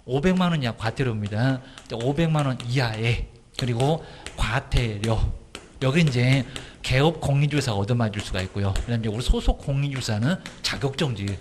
500만 원 이하 과태료입니다. 500만 원 이하에, 그리고 과태료. 여기 이제 개업 공인중개사가 얻어맞을 수가 있고요. 그다음에 우리 소속 공인중개사는 자격정지.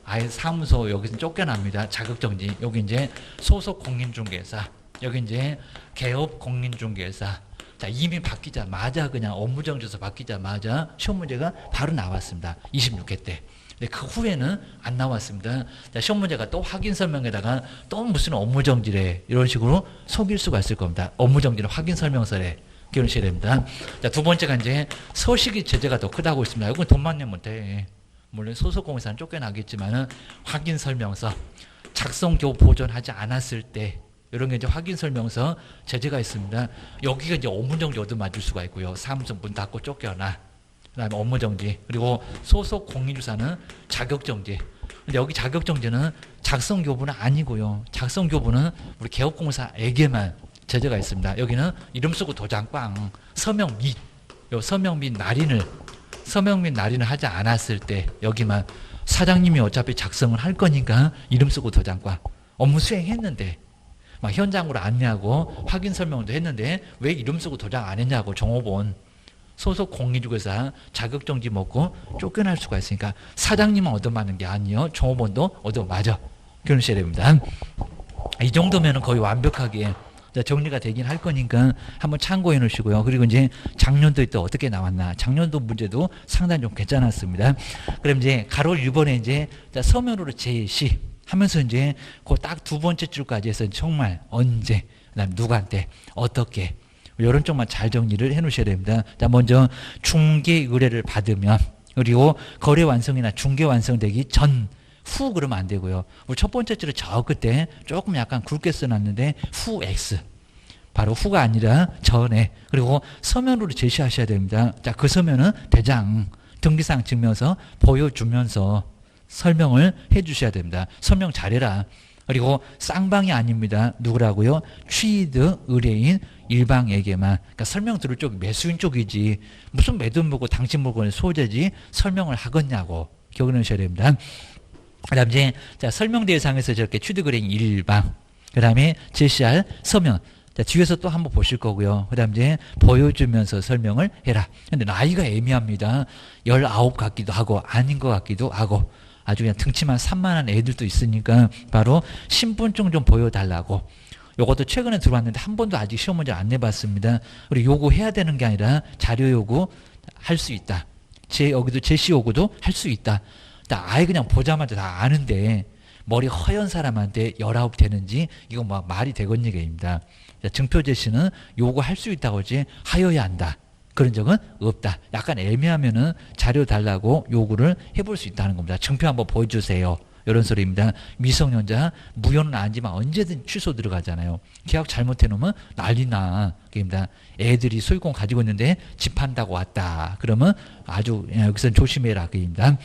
아예 사무소 여기서 쫓겨납니다. 자격정지. 여기 이제 소속 공인중개사. 여기 이제 개업 공인중개사. 자, 이미 바뀌자마자 그냥 업무정지에서 바뀌자마자 시험 문제가 바로 나왔습니다. 26회 때. 근데 그 후에는 안 나왔습니다. 자, 시험 문제가 또 확인 설명에다가 또 무슨 업무정지래 이런 식으로 속일 수가 있을 겁니다. 업무정지는 확인 설명서래. 기억하셔야 됩니다. 자, 두 번째가 이제 서식이 제재가 더 크다고 있습니다. 이건 돈만 내면 돼. 물론 소속공사는 쫓겨나겠지만은 확인 설명서, 작성 교부 보존하지 않았을 때 이런 게 이제 확인 설명서 제재가 있습니다. 여기가 이제 업무정지 얻어맞을 수가 있고요. 사무소 문 닫고 쫓겨나. 그다음에 업무정지. 그리고 소속 공인중개사는 자격정지. 근데 여기 자격정지는 작성 교부는 아니고요. 작성 교부는 우리 개업공사에게만 제재가 있습니다. 여기는 이름 쓰고 도장꽝, 서명 및, 요 서명 및 날인을 하지 않았을 때 여기만, 사장님이 어차피 작성을 할 거니까 이름 쓰고 도장꽝. 업무 수행했는데 막 현장으로 안내하고 확인 설명도 했는데 왜 이름 쓰고 도장 안 했냐고 종업원, 소속 공인중개사 자격정지 먹고 쫓겨날 수가 있으니까 사장님만 얻어맞는 게 아니요, 종업원도 얻어맞아. 그러셔야 됩니다. 이 정도면 거의 완벽하게 정리가 되긴 할 거니까 한번 참고해 놓으시고요. 그리고 이제 작년도에 또 어떻게 나왔나, 작년도 문제도 상당히 좀 괜찮았습니다. 그럼 이제 가로 1번에 이제 서면으로 제시 하면서 이제 그 딱 두 번째 줄까지 해서 정말 언제, 그다음 누구한테, 어떻게, 이런 쪽만 잘 정리를 해 놓으셔야 됩니다. 자, 먼저 중개 의뢰를 받으면, 그리고 거래 완성이나 중개 완성되기 전, 후 그러면 안 되고요. 우리 첫 번째 줄을 저 끝에 조금 약간 굵게 써놨는데 후 X. 바로 후가 아니라 전에. 그리고 서면으로 제시하셔야 됩니다. 자, 그 서면은 대장, 등기사항 증명서 보여주면서 설명을 해 주셔야 됩니다. 설명 잘해라. 그리고 쌍방이 아닙니다. 누구라고요? 취득 의뢰인 일방에게만. 그러니까 설명 들을 쪽 매수인 쪽이지 무슨 매도인 물건 당신 물건의 소재지 설명을 하겠냐고 기억하셔야 됩니다. 그다음 이제 자, 설명 대상에서 저렇게 취득 의뢰인 일방. 그다음에 제시할 서면. 자, 뒤에서 또 한번 보실 거고요. 그 다음 이제 보여주면서 설명을 해라. 근데 나이가 애매합니다. 19 같기도 하고 아닌 것 같기도 하고 아주 그냥 등치만 산만한 애들도 있으니까 바로 신분증 좀 보여달라고. 요것도 최근에 들어왔는데 한 번도 아직 시험 문제 안 내봤습니다. 우리 요구해야 되는 게 아니라 자료 요구 할 수 있다. 여기도 제시 요구도 할 수 있다. 아예 그냥 보자마자 다 아는데 머리 허연 사람한테 19 되는지 이거 뭐 말이 되겠니가입니다. 증표 제시는 요구할 수 있다고 하지 하여야 한다. 그런 적은 없다. 약간 애매하면은 자료 달라고 요구를 해볼 수 있다는 겁니다. 증표 한번 보여주세요. 이런 소리입니다. 미성년자 무효는 아니지만 언제든 취소 들어가잖아요. 계약 잘못해놓으면 난리나. 그입니다. 애들이 소유권 가지고 있는데 집 판다고 왔다. 그러면 아주 여기서 조심해라. 그입니다.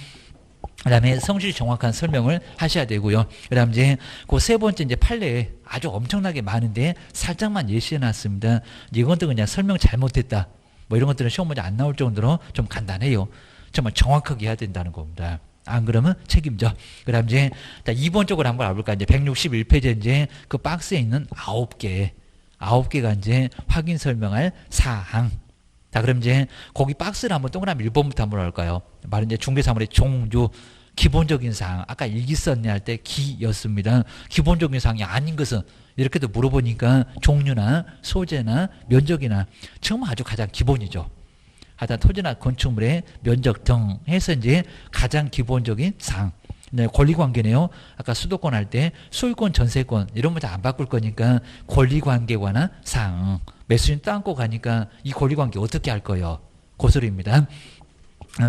그 다음에 성실 정확한 설명을 하셔야 되고요. 그 다음 이제 그 세 번째 이제 판례 아주 엄청나게 많은데 살짝만 예시해 놨습니다. 이것도 그냥 설명 잘못했다. 뭐 이런 것들은 시험 문제 안 나올 정도로 좀 간단해요. 정말 정확하게 해야 된다는 겁니다. 안 그러면 책임져. 그 다음 이제 2번 쪽으로 한번 와볼까. 이제 161페이지에 이제 그 박스에 있는 9개가 이제 확인 설명할 사항. 자, 그럼 이제 거기 박스를 한번 동그라미 1번부터 한번 할까요? 말은 이제 중개사물의 종류, 기본적인 사항. 아까 일기 썼냐 할 때 기였습니다. 기본적인 사항이 아닌 것은 이렇게도 물어보니까 종류나 소재나 면적이나 정말 아주 가장 기본이죠. 하여튼 토지나 건축물의 면적 등 해서 이제 가장 기본적인 사항. 네, 권리관계네요. 아까 수도권 할 때 소유권, 전세권 이런 문제 안 바꿀 거니까 권리관계에 관한 사항. 매수인 땅고 가니까 이 권리관계 어떻게 할 거예요? 고소리입니다.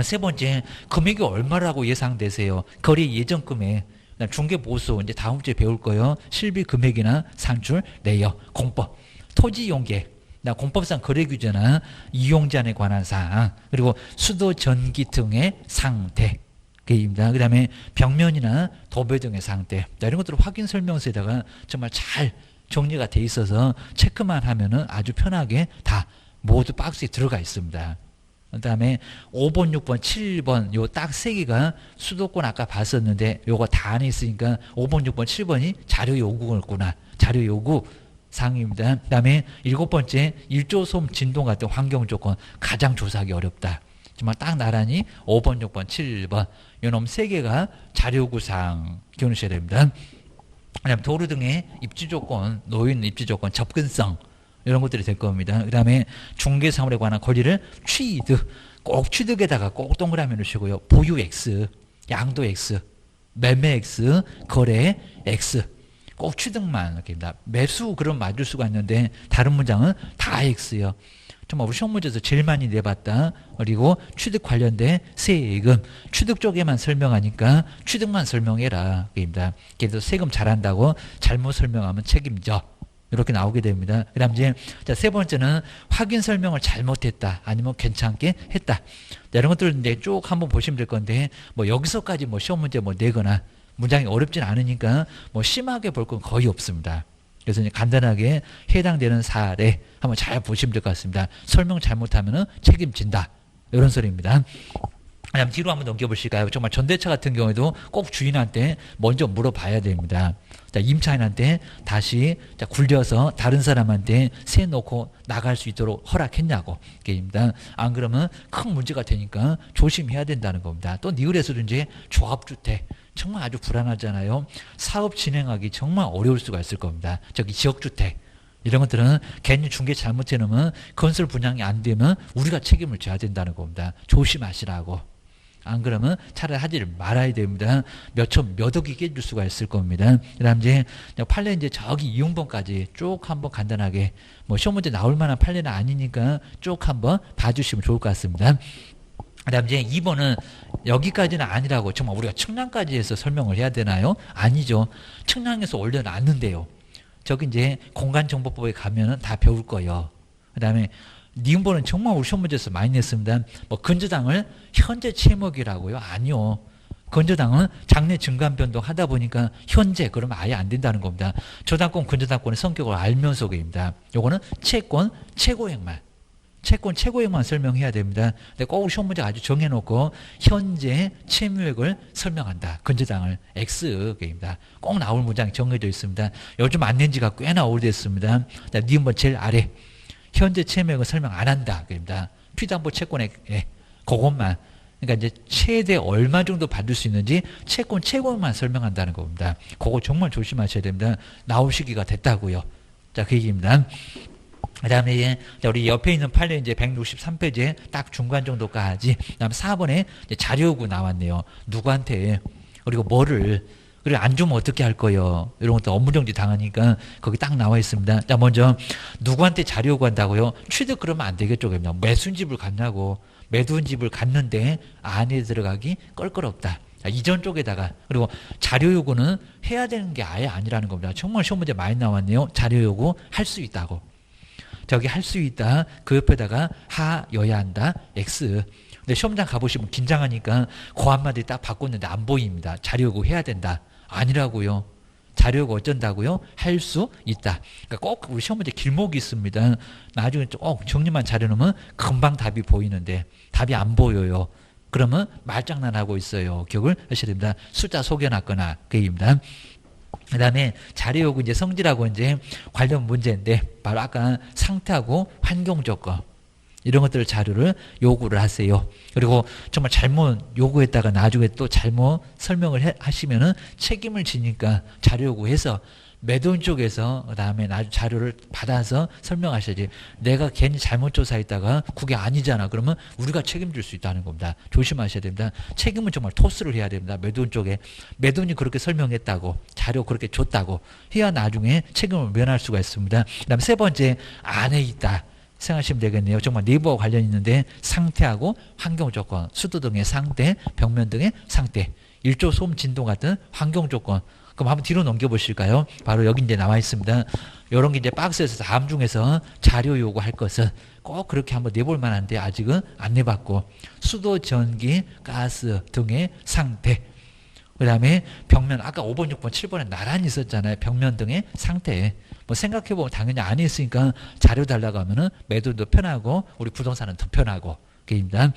세 번째, 금액이 얼마라고 예상되세요? 거래 예정 금액. 중개보수 이제 다음 주에 배울 거예요. 실비 금액이나 산출 내역, 공법, 토지 이용계획. 공법상 거래규제나 이용제한에 관한 사항, 그리고 수도 전기 등의 상태. 그 다음에 벽면이나 도배 등의 상태. 이런 것들을 확인 설명서에다가 정말 잘 정리가 돼 있어서 체크만 하면은 아주 편하게 다 모두 박스에 들어가 있습니다. 그 다음에 5번, 6번, 7번 요 딱 세 개가 수도권 아까 봤었는데 요거 다 안에 있으니까 5번, 6번, 7번이 자료 요구구나. 자료 요구 사항입니다. 그 다음에 7번째 1조 소음 진동 같은 환경 조건 가장 조사하기 어렵다. 정말 딱 나란히 5번, 6번, 7번 요놈 세 개가 자료 요구 사항 기억하셔야 됩니다. 그 다음에 도로 등의 입지 조건, 노인 입지 조건, 접근성 이런 것들이 될 겁니다. 그 다음에 중개사물에 관한 권리를 취득, 꼭 취득에다가 꼭 동그라미 놓으시고요. 보유 X, 양도 X, 매매 X, 거래 X. 꼭 취득만 이렇게입니다. 매수 그럼 맞을 수가 있는데 다른 문장은 다 X요. 정말 우리 시험 문제에서 제일 많이 내봤다. 그리고 취득 관련된 세금, 취득 쪽에만 설명하니까 취득만 설명해라. 입니다. 그래서 세금 잘한다고 잘못 설명하면 책임져. 이렇게 나오게 됩니다. 그 다음 이제 세 번째는 확인 설명을 잘못했다. 아니면 괜찮게 했다. 이런 것들을 이제 쭉 한번 보시면 될 건데, 뭐 여기서까지 뭐 시험 문제 뭐 내거나 문장이 어렵진 않으니까 뭐 심하게 볼 건 거의 없습니다. 그래서 이제 간단하게 해당되는 사례 한번 잘 보시면 될 것 같습니다. 설명 잘못하면은 책임진다. 이런 소리입니다. 그다음 뒤로 한번 넘겨보실까요? 정말 전대차 같은 경우에도 꼭 주인한테 먼저 물어봐야 됩니다. 자, 임차인한테 다시 굴려서 다른 사람한테 세 놓고 나갈 수 있도록 허락했냐고. 게입니다. 안 그러면 큰 문제가 되니까 조심해야 된다는 겁니다. 또 니을에서도 이제 조합주택. 정말 아주 불안하잖아요. 사업 진행하기 정말 어려울 수가 있을 겁니다. 저기 지역주택. 이런 것들은 괜히 중개 잘못해 놓으면 건설 분양이 안 되면 우리가 책임을 져야 된다는 겁니다. 조심하시라고. 안 그러면 차라리 하지를 말아야 됩니다. 몇 억이 깨질 수가 있을 겁니다. 그 다음 이제 판례 이제 저기 이용번까지 쭉 한번 간단하게 뭐 시험 문제 나올 만한 판례는 아니니까 쭉 한번 봐주시면 좋을 것 같습니다. 그 다음 이제 2번은 여기까지는 아니라고 정말 우리가 측량까지 해서 설명을 해야 되나요? 아니죠. 측량해서 올려놨는데요. 저기 이제 공간정보법에 가면은 다 배울 거예요. 그 다음에 니은번은 정말 우리 시험 문제에서 많이 냈습니다. 뭐 건저당을 현재 채목이라고요? 아니요. 건저당은 장래 증감 변동 하다 보니까 현재 그러면 아예 안 된다는 겁니다. 저당권, 건저당권의 성격을 알면서입니다. 요거는 채권 최고액만. 채권 최고액만 설명해야 됩니다. 근데 꼭 시험 문제 아주 정해놓고 현재 채무액을 설명한다. 건저당을 X입니다. 꼭 나올 문장이 정해져 있습니다. 요즘 안 낸 지가 꽤나 오래됐습니다. 니은번 제일 아래 현재 채무액을 설명 안 한다. 그럽니다. 피담보 채권액 그것만. 그러니까 이제 최대 얼마 정도 받을 수 있는지 채권 최고액만 설명한다는 겁니다. 그거 정말 조심하셔야 됩니다. 나올 시기가 됐다고요. 자, 그 얘기입니다. 그 다음에 우리 옆에 있는 판례 이제 163페이지에 딱 중간 정도까지. 그 다음에 4번에 자료 요구 나왔네요. 누구한테. 그리고 뭐를. 그리고 안 주면 어떻게 할 거예요. 이런 것도 업무정지 당하니까 거기 딱 나와 있습니다. 자, 먼저 누구한테 자료 요구한다고요? 취득 그러면 안 되겠죠. 그러면 매수인 집을 갔냐고. 매도인 집을 갔는데 안에 들어가기 껄끄럽다. 이전 쪽에다가. 그리고 자료 요구는 해야 되는 게 아예 아니라는 겁니다. 정말 시험 문제 많이 나왔네요. 자료 요구 할 수 있다고. 저기 할 수 있다. 그 옆에다가 하여야 한다. X. 근데 시험장 가보시면 긴장하니까 그 한마디 딱 바꿨는데 안 보입니다. 자료 요구 해야 된다. 아니라고요. 자료 요구 어쩐다고요? 할 수 있다. 그러니까 꼭 우리 시험 문제 길목이 있습니다. 나중에 꼭 정리만 잘해놓으면 금방 답이 보이는데 답이 안 보여요. 그러면 말장난하고 있어요. 기억을 하셔야 됩니다. 숫자 속여놨거나 그 얘기입니다. 그 다음에 자료 요구 이제 성질하고 이제 관련 문제인데 바로 아까 상태하고 환경 조건 이런 것들을 자료를 요구를 하세요. 그리고 정말 잘못 요구했다가 나중에 또 잘못 설명을 하시면은 책임을 지니까 자료 요구해서 매도인 쪽에서 그다음에 자료를 받아서 설명하셔야지. 내가 괜히 잘못 조사했다가 그게 아니잖아. 그러면 우리가 책임질 수 있다는 겁니다. 조심하셔야 됩니다. 책임은 정말 토스를 해야 됩니다. 매도인 쪽에. 매도인이 그렇게 설명했다고 자료 그렇게 줬다고 해야 나중에 책임을 면할 수가 있습니다. 그 다음에 세 번째 안에 있다. 생각하시면 되겠네요. 정말 내부와 관련이 있는데 상태하고 환경조건, 수도 등의 상태, 벽면 등의 상태, 일조 소음 진동 같은 환경조건. 그럼 한번 뒤로 넘겨보실까요? 바로 여기 이제 나와 있습니다. 이런 게 이제 박스에서 다음 중에서 자료 요구할 것은 꼭 그렇게 한번 내볼 만한데 아직은 안 내봤고 수도, 전기, 가스 등의 상태. 그 다음에 벽면, 아까 5번, 6번, 7번에 나란히 있었잖아요. 벽면 등의 상태. 뭐 생각해보면 당연히 안에 있으니까 자료 달라고 하면은 매도도 편하고 우리 부동산은 더 편하고. 그입니다.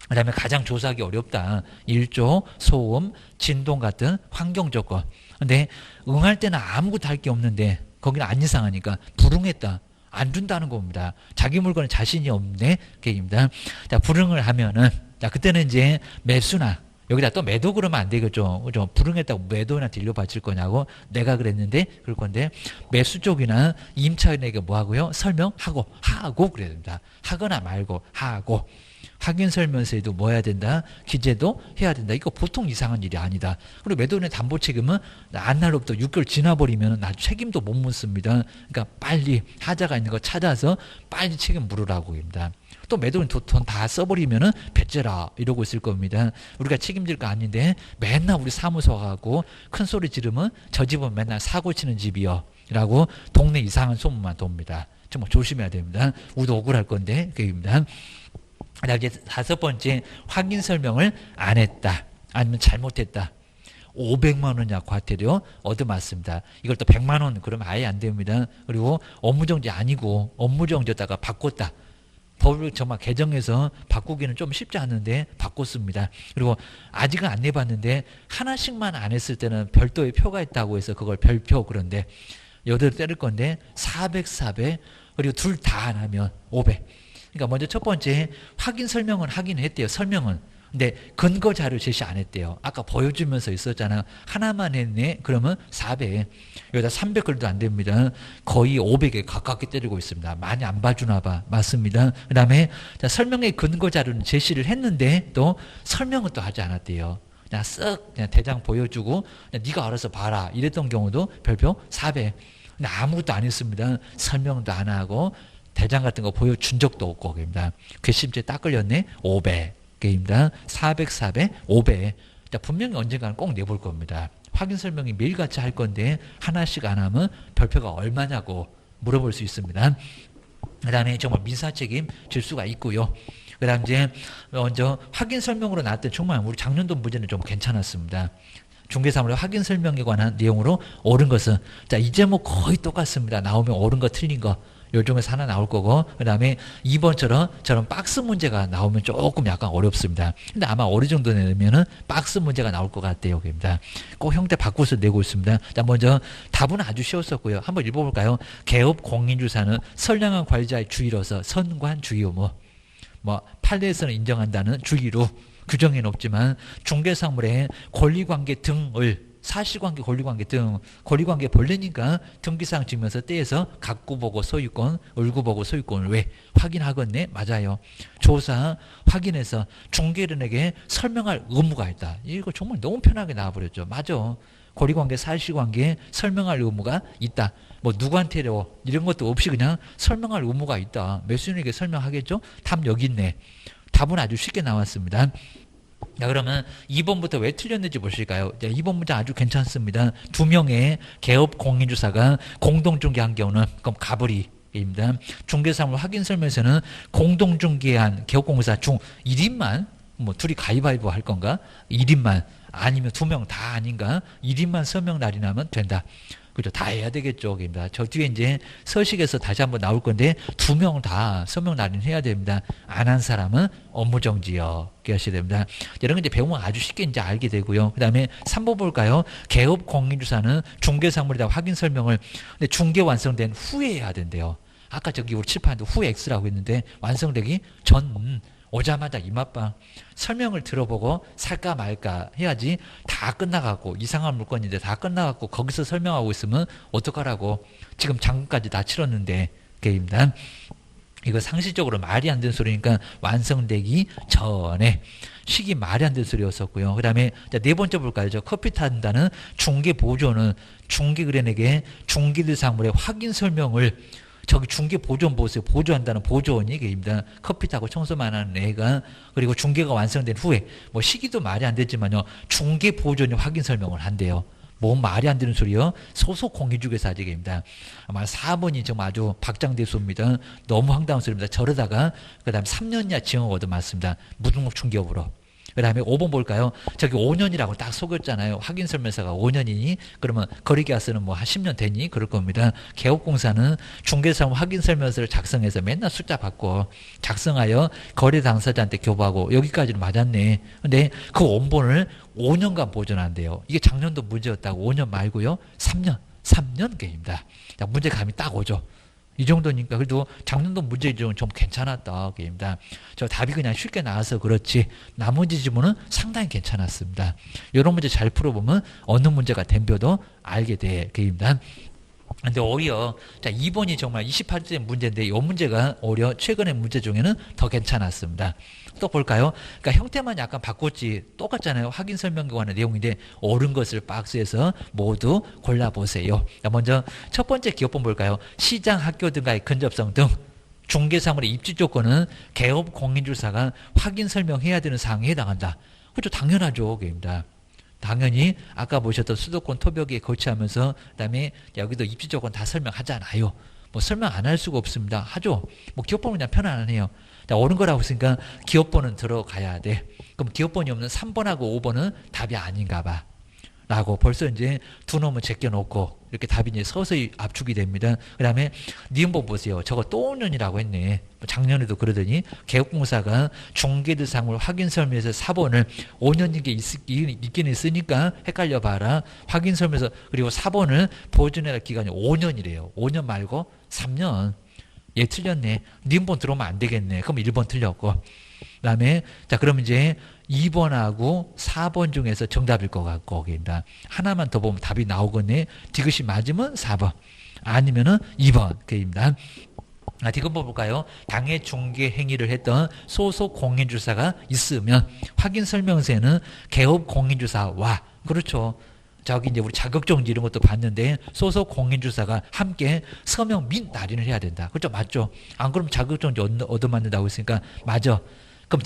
그 다음에 가장 조사하기 어렵다. 일조, 소음, 진동 같은 환경 조건. 근데 응할 때는 아무것도 할 게 없는데 거기는 안 이상하니까 불응했다. 안 준다는 겁니다. 자기 물건에 자신이 없네. 그입니다. 자, 불응을 하면은, 자, 그때는 이제 매수나, 여기다 또 매도 그러면 안 되겠죠. 그죠? 불응했다고 매도인한테 일로 바칠 거냐고 내가 그랬는데 그럴 건데 매수 쪽이나 임차인에게 뭐 하고요? 설명하고 그래야 됩니다. 하거나 말고 하고. 확인 설명서에도 뭐 해야 된다? 기재도 해야 된다. 이거 보통 이상한 일이 아니다. 그리고 매도인의 담보 책임은 안날로부터 6개월 지나버리면 나 책임도 못 묻습니다. 그러니까 빨리 하자가 있는 거 찾아서 빨리 책임 물으라고 합니다. 또 매도인 돈 다 써버리면은 배째라 이러고 있을 겁니다. 우리가 책임질 거 아닌데 맨날 우리 사무소 가고 큰 소리 지르면 저 집은 맨날 사고 치는 집이요 라고 동네 이상한 소문만 돕니다. 정말 조심해야 됩니다. 우리도 억울할 건데 그입니다. 그다음에 이제 다섯 번째 확인 설명을 안 했다. 아니면 잘못했다. 500만 원이야 과태료 얻어맞습니다. 이걸 또 100만 원 그러면 아예 안 됩니다. 그리고 업무정지 아니고 업무정지였다가 바꿨다. 법을 정말 개정해서 바꾸기는 좀 쉽지 않은데 바꿨습니다. 그리고 아직은 안 내봤는데 하나씩만 안 했을 때는 별도의 표가 있다고 해서 그걸 별표 그런데 여덟 때릴 건데 400, 400 그리고 둘 다 안 하면 500. 그러니까 먼저 첫 번째 확인 설명은 하긴 했대요. 설명은. 근데 근거 자료 제시 안 했대요. 아까 보여주면서 있었잖아요. 하나만 했네. 그러면 400. 여기다 300 글도 안 됩니다. 거의 500에 가깝게 때리고 있습니다. 많이 안 봐주나 봐. 맞습니다. 그 다음에 설명의 근거 자료는 제시를 했는데 또 설명은 또 하지 않았대요. 그냥 쓱 그냥 대장 보여주고 그냥 네가 알아서 봐라. 이랬던 경우도 별표 400. 근데 아무것도 안 했습니다. 설명도 안 하고 대장 같은 거 보여준 적도 없고 그입니다. 괘씸죄 딱 걸렸네. 500개입니다. 400, 400, 500. 자, 분명히 언젠가는 꼭 내볼 겁니다. 확인 설명이 매일같이 할 건데 하나씩 안 하면 별표가 얼마냐고 물어볼 수 있습니다. 그 다음에 정말 민사 책임 질 수가 있고요. 그 다음 이제 먼저 확인 설명으로 나왔던 정말 우리 작년도 문제는 좀 괜찮았습니다. 중개사무소 확인 설명에 관한 내용으로 옳은 것은 자 이제 뭐 거의 똑같습니다. 나오면 옳은 거 틀린 거 요 중에서 하나 나올 거고 그 다음에 2번처럼 저런 박스 문제가 나오면 조금 약간 어렵습니다. 근데 아마 어느 정도 내면은 박스 문제가 나올 것 같아요. 여기입니다. 꼭 형태 바꿔서 내고 있습니다. 자 먼저 답은 아주 쉬웠었고요. 한번 읽어볼까요? 개업 공인주사는 선량한 관리자의 주의로서 선관 주의 의무 뭐 판례에서는 인정한다는 주의로 규정에는 없지만 중개사물의 권리관계 등을 사실관계, 권리관계 등 권리관계 벌레니까 등기사항 증명서 떼에서 갖고 보고 소유권, 을고 보고 소유권을 왜 확인하겠네? 맞아요. 조사 확인해서 중개인에게 설명할 의무가 있다. 이거 정말 너무 편하게 나와버렸죠. 맞아. 권리관계, 사실관계 설명할 의무가 있다. 뭐 누구한테로 이런 것도 없이 그냥 설명할 의무가 있다. 매수인에게 설명하겠죠? 답 여기 있네. 답은 아주 쉽게 나왔습니다. 자, 그러면 2번부터 왜 틀렸는지 보실까요? 자, 2번 문제 아주 괜찮습니다. 2명의 개업 공인주사가 공동중개한 경우는 그럼 가버리입니다. 중개사물 확인 설명서는 공동중개한 개업공사 중 1인만 뭐 둘이 가위바위보 할 건가? 1인만 아니면 2명 다 아닌가? 1인만 서명 날인하면 된다. 그죠? 다 해야 되겠죠. 저 뒤에 이제 서식에서 다시 한번 나올 건데 2명 다 서명 날인 해야 됩니다. 안 한 사람은 업무정지요. 이렇게 하셔야 됩니다. 이런 거 이제 배우면 아주 쉽게 이제 알게 되고요. 그 다음에 3번 볼까요? 개업 공인주사는 중개사물이다 확인 설명을 근데 중개 완성된 후에 해야 된대요. 아까 저기 우리 칠판도 후에 X라고 했는데 완성되기 전 오자마자 이맛방 설명을 들어보고 살까 말까 해야지 다 끝나갖고 이상한 물건인데 다 끝나갖고 거기서 설명하고 있으면 어떡하라고 지금 잔금까지 다 치렀는데 게임단 이거 상식적으로 말이 안 되는 소리니까 완성되기 전에 시기 말이 안 되는 소리였었고요. 그 다음에 네 번째 볼까요? 저 커피 탄다는 중개보조는 중개의뢰인에게 중개대상물의 확인 설명을 저기 중개보조원 보세요. 보조한다는 보조원이 얘기입니다. 커피 타고 청소만 하는 애가 그리고 중개가 완성된 후에 뭐 시기도 말이 안 되지만요. 중개보조원이 확인 설명을 한대요. 뭐 말이 안 되는 소리요. 소속 공인중개사 얘기입니다. 아마 4번이 정말 아주 박장대소입니다. 너무 황당한 소리입니다. 저러다가 그 다음에 3년이나 징역 얻어맞습니다. 무등록 중개업으로. 그 다음에 5번 볼까요? 저기 5년이라고 딱 속였잖아요. 확인 설명서가 5년이니 그러면 거래계약서는 뭐 한 10년 되니 그럴 겁니다. 개업공사는 중개사무 확인 설명서를 작성해서 맨날 숫자 받고 작성하여 거래 당사자한테 교부하고 여기까지는 맞았네. 근데 그 원본을 5년간 보존한대요. 이게 작년도 문제였다고 5년 말고요. 3년 게임입니다. 자, 문제감이 딱 오죠. 이 정도니까 그래도 작년도 문제 좀 괜찮았다. 게임이다. 저 답이 그냥 쉽게 나와서 그렇지 나머지 지문은 상당히 괜찮았습니다. 이런 문제 잘 풀어보면 어느 문제가 덤벼도 알게 돼. 게임이다. 근데 오히려 자 2번이 정말 28대 문제인데 이 문제가 오히려 최근의 문제 중에는 더 괜찮았습니다. 또 볼까요? 그러니까 형태만 약간 바꿨지 똑같잖아요. 확인 설명과 관한 내용인데 옳은 것을 박스에서 모두 골라보세요. 자, 먼저 첫 번째 기업본 볼까요? 시장, 학교 등과의 근접성 등 중개사물의 입지 조건은 개업 공인주사가 확인 설명해야 되는 사항에 해당한다. 그렇죠. 당연하죠. 그입니다. 당연히 아까 보셨던 수도권 토벽에 거치하면서 그다음에 여기도 입지 조건 다 설명하잖아요. 뭐 설명 안 할 수가 없습니다. 하죠. 뭐 기업번은 그냥 편안해요. 자, 옳은 거라고 했으니까 기업번은 들어가야 돼. 그럼 기업번이 없는 3번하고 5번은 답이 아닌가 봐. 라고 벌써 이제 두 놈을 제껴놓고 이렇게 답이 이제 서서히 압축이 됩니다. 그 다음에 니은법 보세요. 저거 또 5년이라고 했네. 작년에도 그러더니 개업공사가 중개대상물 확인 설명에서 4번을 5년인 게 있긴 있으니까 헷갈려 봐라. 확인 설명에서 그리고 4번을 보존해라 기간이 5년이래요. 5년 말고 3년. 얘 틀렸네. 니은번 들어오면 안 되겠네. 그럼 1번 틀렸고. 그 다음에 자 그럼 이제 2번하고 4번 중에서 정답일 것 같고 거기다 하나만 더 보면 답이 나오겠네. 디귿이 맞으면 4번 아니면은 2번 그입니다. 디귿 볼까요? 당해 중개 행위를 했던 소속 공인주사가 있으면 확인 설명서에는 개업 공인주사와 그렇죠. 저기 이제 우리 자격정지 이런 것도 봤는데 소속 공인주사가 함께 서명 및 날인을 해야 된다. 그렇죠? 맞죠? 안 그러면 자격정지 얻어맞는다고 했으니까 맞아. 그럼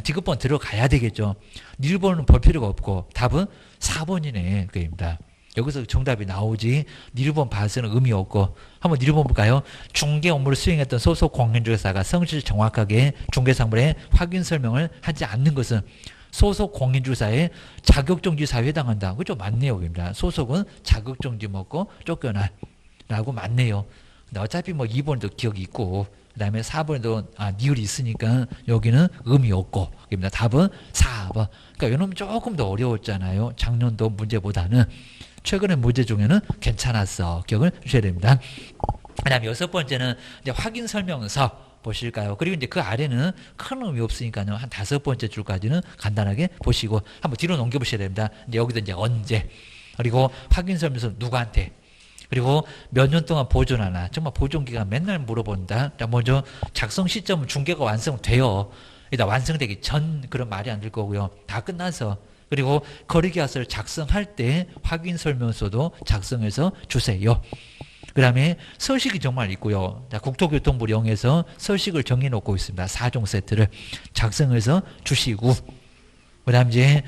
디귿번 들어가야 되겠죠. 1번은 볼 필요가 없고 답은 4번이네. 그입니다. 여기서 정답이 나오지 니르본 봐서는 의미 없고 한번 니르본 볼까요? 중개 업무를 수행했던 소속 공인중개사가 성실 정확하게 중개사물의 확인 설명을 하지 않는 것은 소속 공인중개사의 자격정지 사유에 해당한다. 그죠? 맞네요. 여기입니다. 소속은 자격정지 먹고 쫓겨나 라고 맞네요. 근데 어차피 뭐 2번도 기억이 있고 그 다음에 4번에도 니을이 있으니까 여기는 의미 없고 여기입니다. 답은 4번. 그러니까 이놈 조금 더 어려웠잖아요. 작년도 문제보다는. 최근에 문제 중에는 괜찮았어. 기억을 주셔야 됩니다. 그 다음에 6번째는 이제 확인 설명서 보실까요? 그리고 이제 그 아래는 큰 의미 없으니까요. 한 5번째 줄까지는 간단하게 보시고 한번 뒤로 넘겨보셔야 됩니다. 이제 여기도 이제 언제, 그리고 확인 설명서 누구한테, 그리고 몇 년 동안 보존하나. 정말 보존기간 맨날 물어본다. 자, 먼저 작성 시점은 중개가 완성돼요. 일단 완성되기 전 그런 말이 안 될 거고요. 다 끝나서. 그리고 거래계약서를 작성할 때 확인 설명서도 작성해서 주세요. 그 다음에 서식이 정말 있고요. 자, 국토교통부령에서 서식을 정해놓고 있습니다. 4종 세트를 작성해서 주시고, 그 다음 이제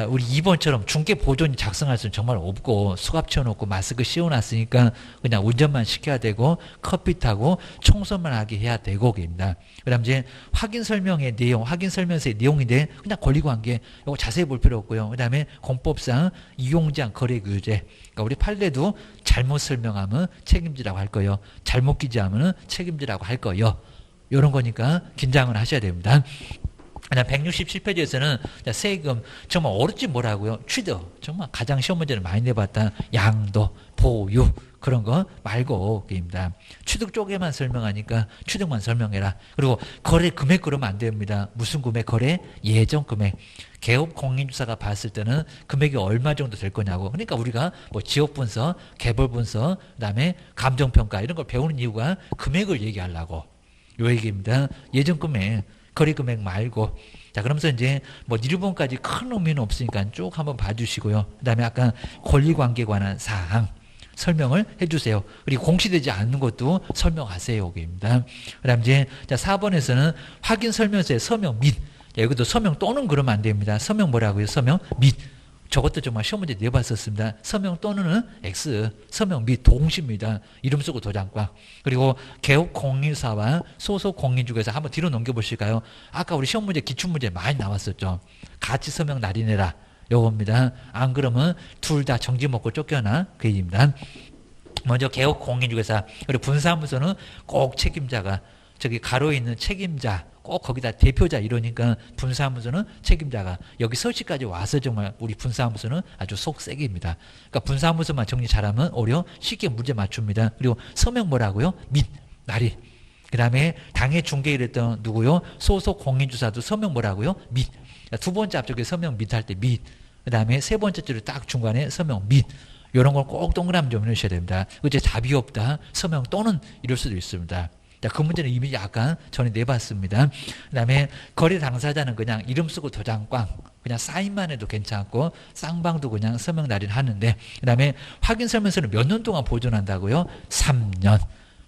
우리 2번처럼 중개 보존이 작성할 수는 정말 없고 수갑 채워놓고 마스크 씌워놨으니까 그냥 운전만 시켜야 되고 커피 타고 청소만 하게 해야 되고 입니다. 그 다음 이제 확인 설명의 내용, 확인 설명서의 내용인데 그냥 권리관계 이거 자세히 볼 필요 없고요. 그 다음에 공법상 이용제한 거래 규제. 그러니까 우리 판례도 잘못 설명하면 책임지라고 할 거예요. 잘못 기재하면 책임지라고 할 거예요. 이런 거니까 긴장을 하셔야 됩니다. 167페이지에서는 세금 정말 어렵지 뭐라고요. 취득 정말 가장 시험 문제를 많이 내봤다. 양도, 보유 그런 거 말고 입니다. 취득 쪽에만 설명하니까 취득만 설명해라. 그리고 거래 금액 그러면 안 됩니다. 무슨 금액? 거래 예정 금액. 개업 공인주사가 봤을 때는 금액이 얼마 정도 될 거냐고. 그러니까 우리가 뭐 지역 분석, 개별 분석, 그다음에 감정 평가 이런 걸 배우는 이유가 금액을 얘기하려고. 요 얘기입니다. 예정 금액. 거래 금액 말고. 자, 그러면서 이제 뭐 니르본까지 큰 의미는 없으니까 쭉 한번 봐주시고요. 그 다음에 아까 권리관계에 관한 사항 설명을 해주세요. 그리고 공시되지 않는 것도 설명하세요. 여기입니다. 그 다음 이제 4번에서는 확인 설명서의 서명 및. 자, 여기도 서명 또는 그러면 안 됩니다. 서명 뭐라고요? 서명 및. 저것도 정말 시험 문제 내봤었습니다. 서명 또는 X, 서명 및 동시입니다. 이름 쓰고 도장과. 그리고 개업 공인사와 소속 공인중개사 한번 뒤로 넘겨보실까요? 아까 우리 시험 문제 기출문제 많이 나왔었죠. 같이 서명 날인해라. 요겁니다. 안 그러면 둘 다 정지 먹고 쫓겨나. 그 얘기입니다. 먼저 개업 공인중개사 그리고 분사무소는 꼭 책임자가 저기 가로에 있는 책임자 꼭 거기다 대표자 이러니까 분사무소는 책임자가 여기 서식까지 와서 정말 우리 분사무소는 아주 속세기입니다. 그러니까 분사무소만 정리 잘하면 오히려 쉽게 문제 맞춥니다. 그리고 서명 뭐라고요? 및 날이. 그 다음에 당해 중개일했던 누구요? 소속 공인주사도 서명 뭐라고요? 및. 두 번째 앞쪽에 서명 및 할 때 및. 그 다음에 세 번째 줄에 딱 중간에 서명 및. 이런 걸 꼭 동그라미 좀 넣으셔야 됩니다. 그제 답이 없다. 서명 또는 이럴 수도 있습니다. 자, 그 문제는 이미 약간 전에 내봤습니다. 그 다음에 거래 당사자는 그냥 이름 쓰고 도장 꽝 그냥 사인만 해도 괜찮고 쌍방도 그냥 서명 날인 하는데 그 다음에 확인 설명서는 몇 년 동안 보존한다고요? 3년.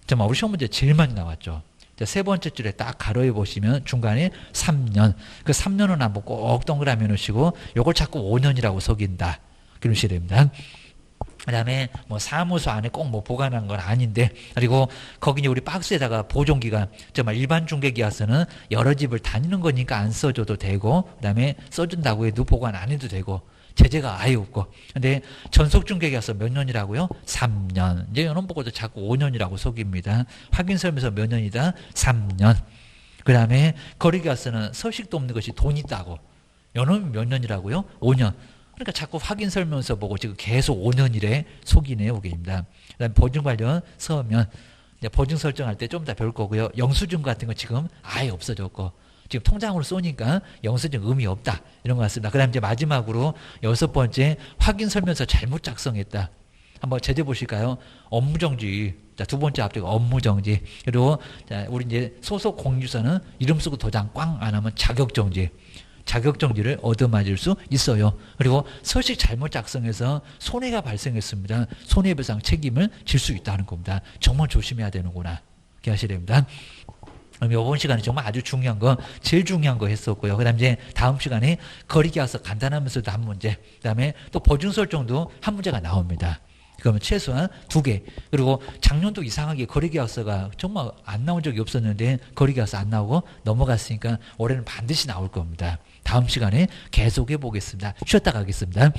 정말 우리 시험 문제 제일 많이 나왔죠. 자, 세 번째 줄에 딱 가로에 보시면 중간에 3년. 그 3년은 한번 꼭 동그라미 놓으시고 요걸 자꾸 5년이라고 속인다. 그러셔야 됩니다. 그 다음에 뭐 사무소 안에 꼭 뭐 보관하는 건 아닌데 그리고 거기 우리 박스에다가 보존기간 정말 일반 중개기관서는 여러 집을 다니는 거니까 안 써줘도 되고 그 다음에 써준다고 해도 보관 안 해도 되고 제재가 아예 없고 근데 전속 중개기관서 몇 년이라고요? 3년. 이제 이런 보고도 자꾸 5년이라고 속입니다. 확인 설명서 몇 년이다? 3년. 그 다음에 거래기관서는 서식도 없는 것이 돈 있다고. 요놈이 몇 년이라고요? 5년. 그러니까 자꾸 확인 설명서 보고 지금 계속 5년이래 속이네요. 그게입니다. 그다음에 보증 관련 서면 이제 보증 설정할 때 좀 더 배울 거고요. 영수증 같은 거 지금 아예 없어졌고 지금 통장으로 쏘니까 영수증 의미 없다. 이런 것 같습니다. 그다음 이제 마지막으로 6번째 확인 설명서 잘못 작성했다. 한번 제재 보실까요? 업무정지. 자, 두 번째 앞뒤가 업무정지. 그리고 자, 우리 이제 소속 공유서는 이름 쓰고 도장 꽝 안 하면 자격정지. 자격정지를 얻어맞을 수 있어요. 그리고 서식 잘못 작성해서 손해가 발생했습니다. 손해배상 책임을 질 수 있다는 겁니다. 정말 조심해야 되는구나. 이렇게 하셔야 됩니다. 그럼 이번 시간에 정말 아주 중요한 거, 제일 중요한 거 했었고요. 그 다음에 이제 다음 시간에 거리계약서 간단하면서도 한 문제, 그 다음에 또 보증 설정도 한 문제가 나옵니다. 그러면 최소한 2개. 그리고 작년도 이상하게 거리계약서가 정말 안 나온 적이 없었는데 거리계약서 안 나오고 넘어갔으니까 올해는 반드시 나올 겁니다. 다음 시간에 계속해 보겠습니다. 쉬었다 가겠습니다.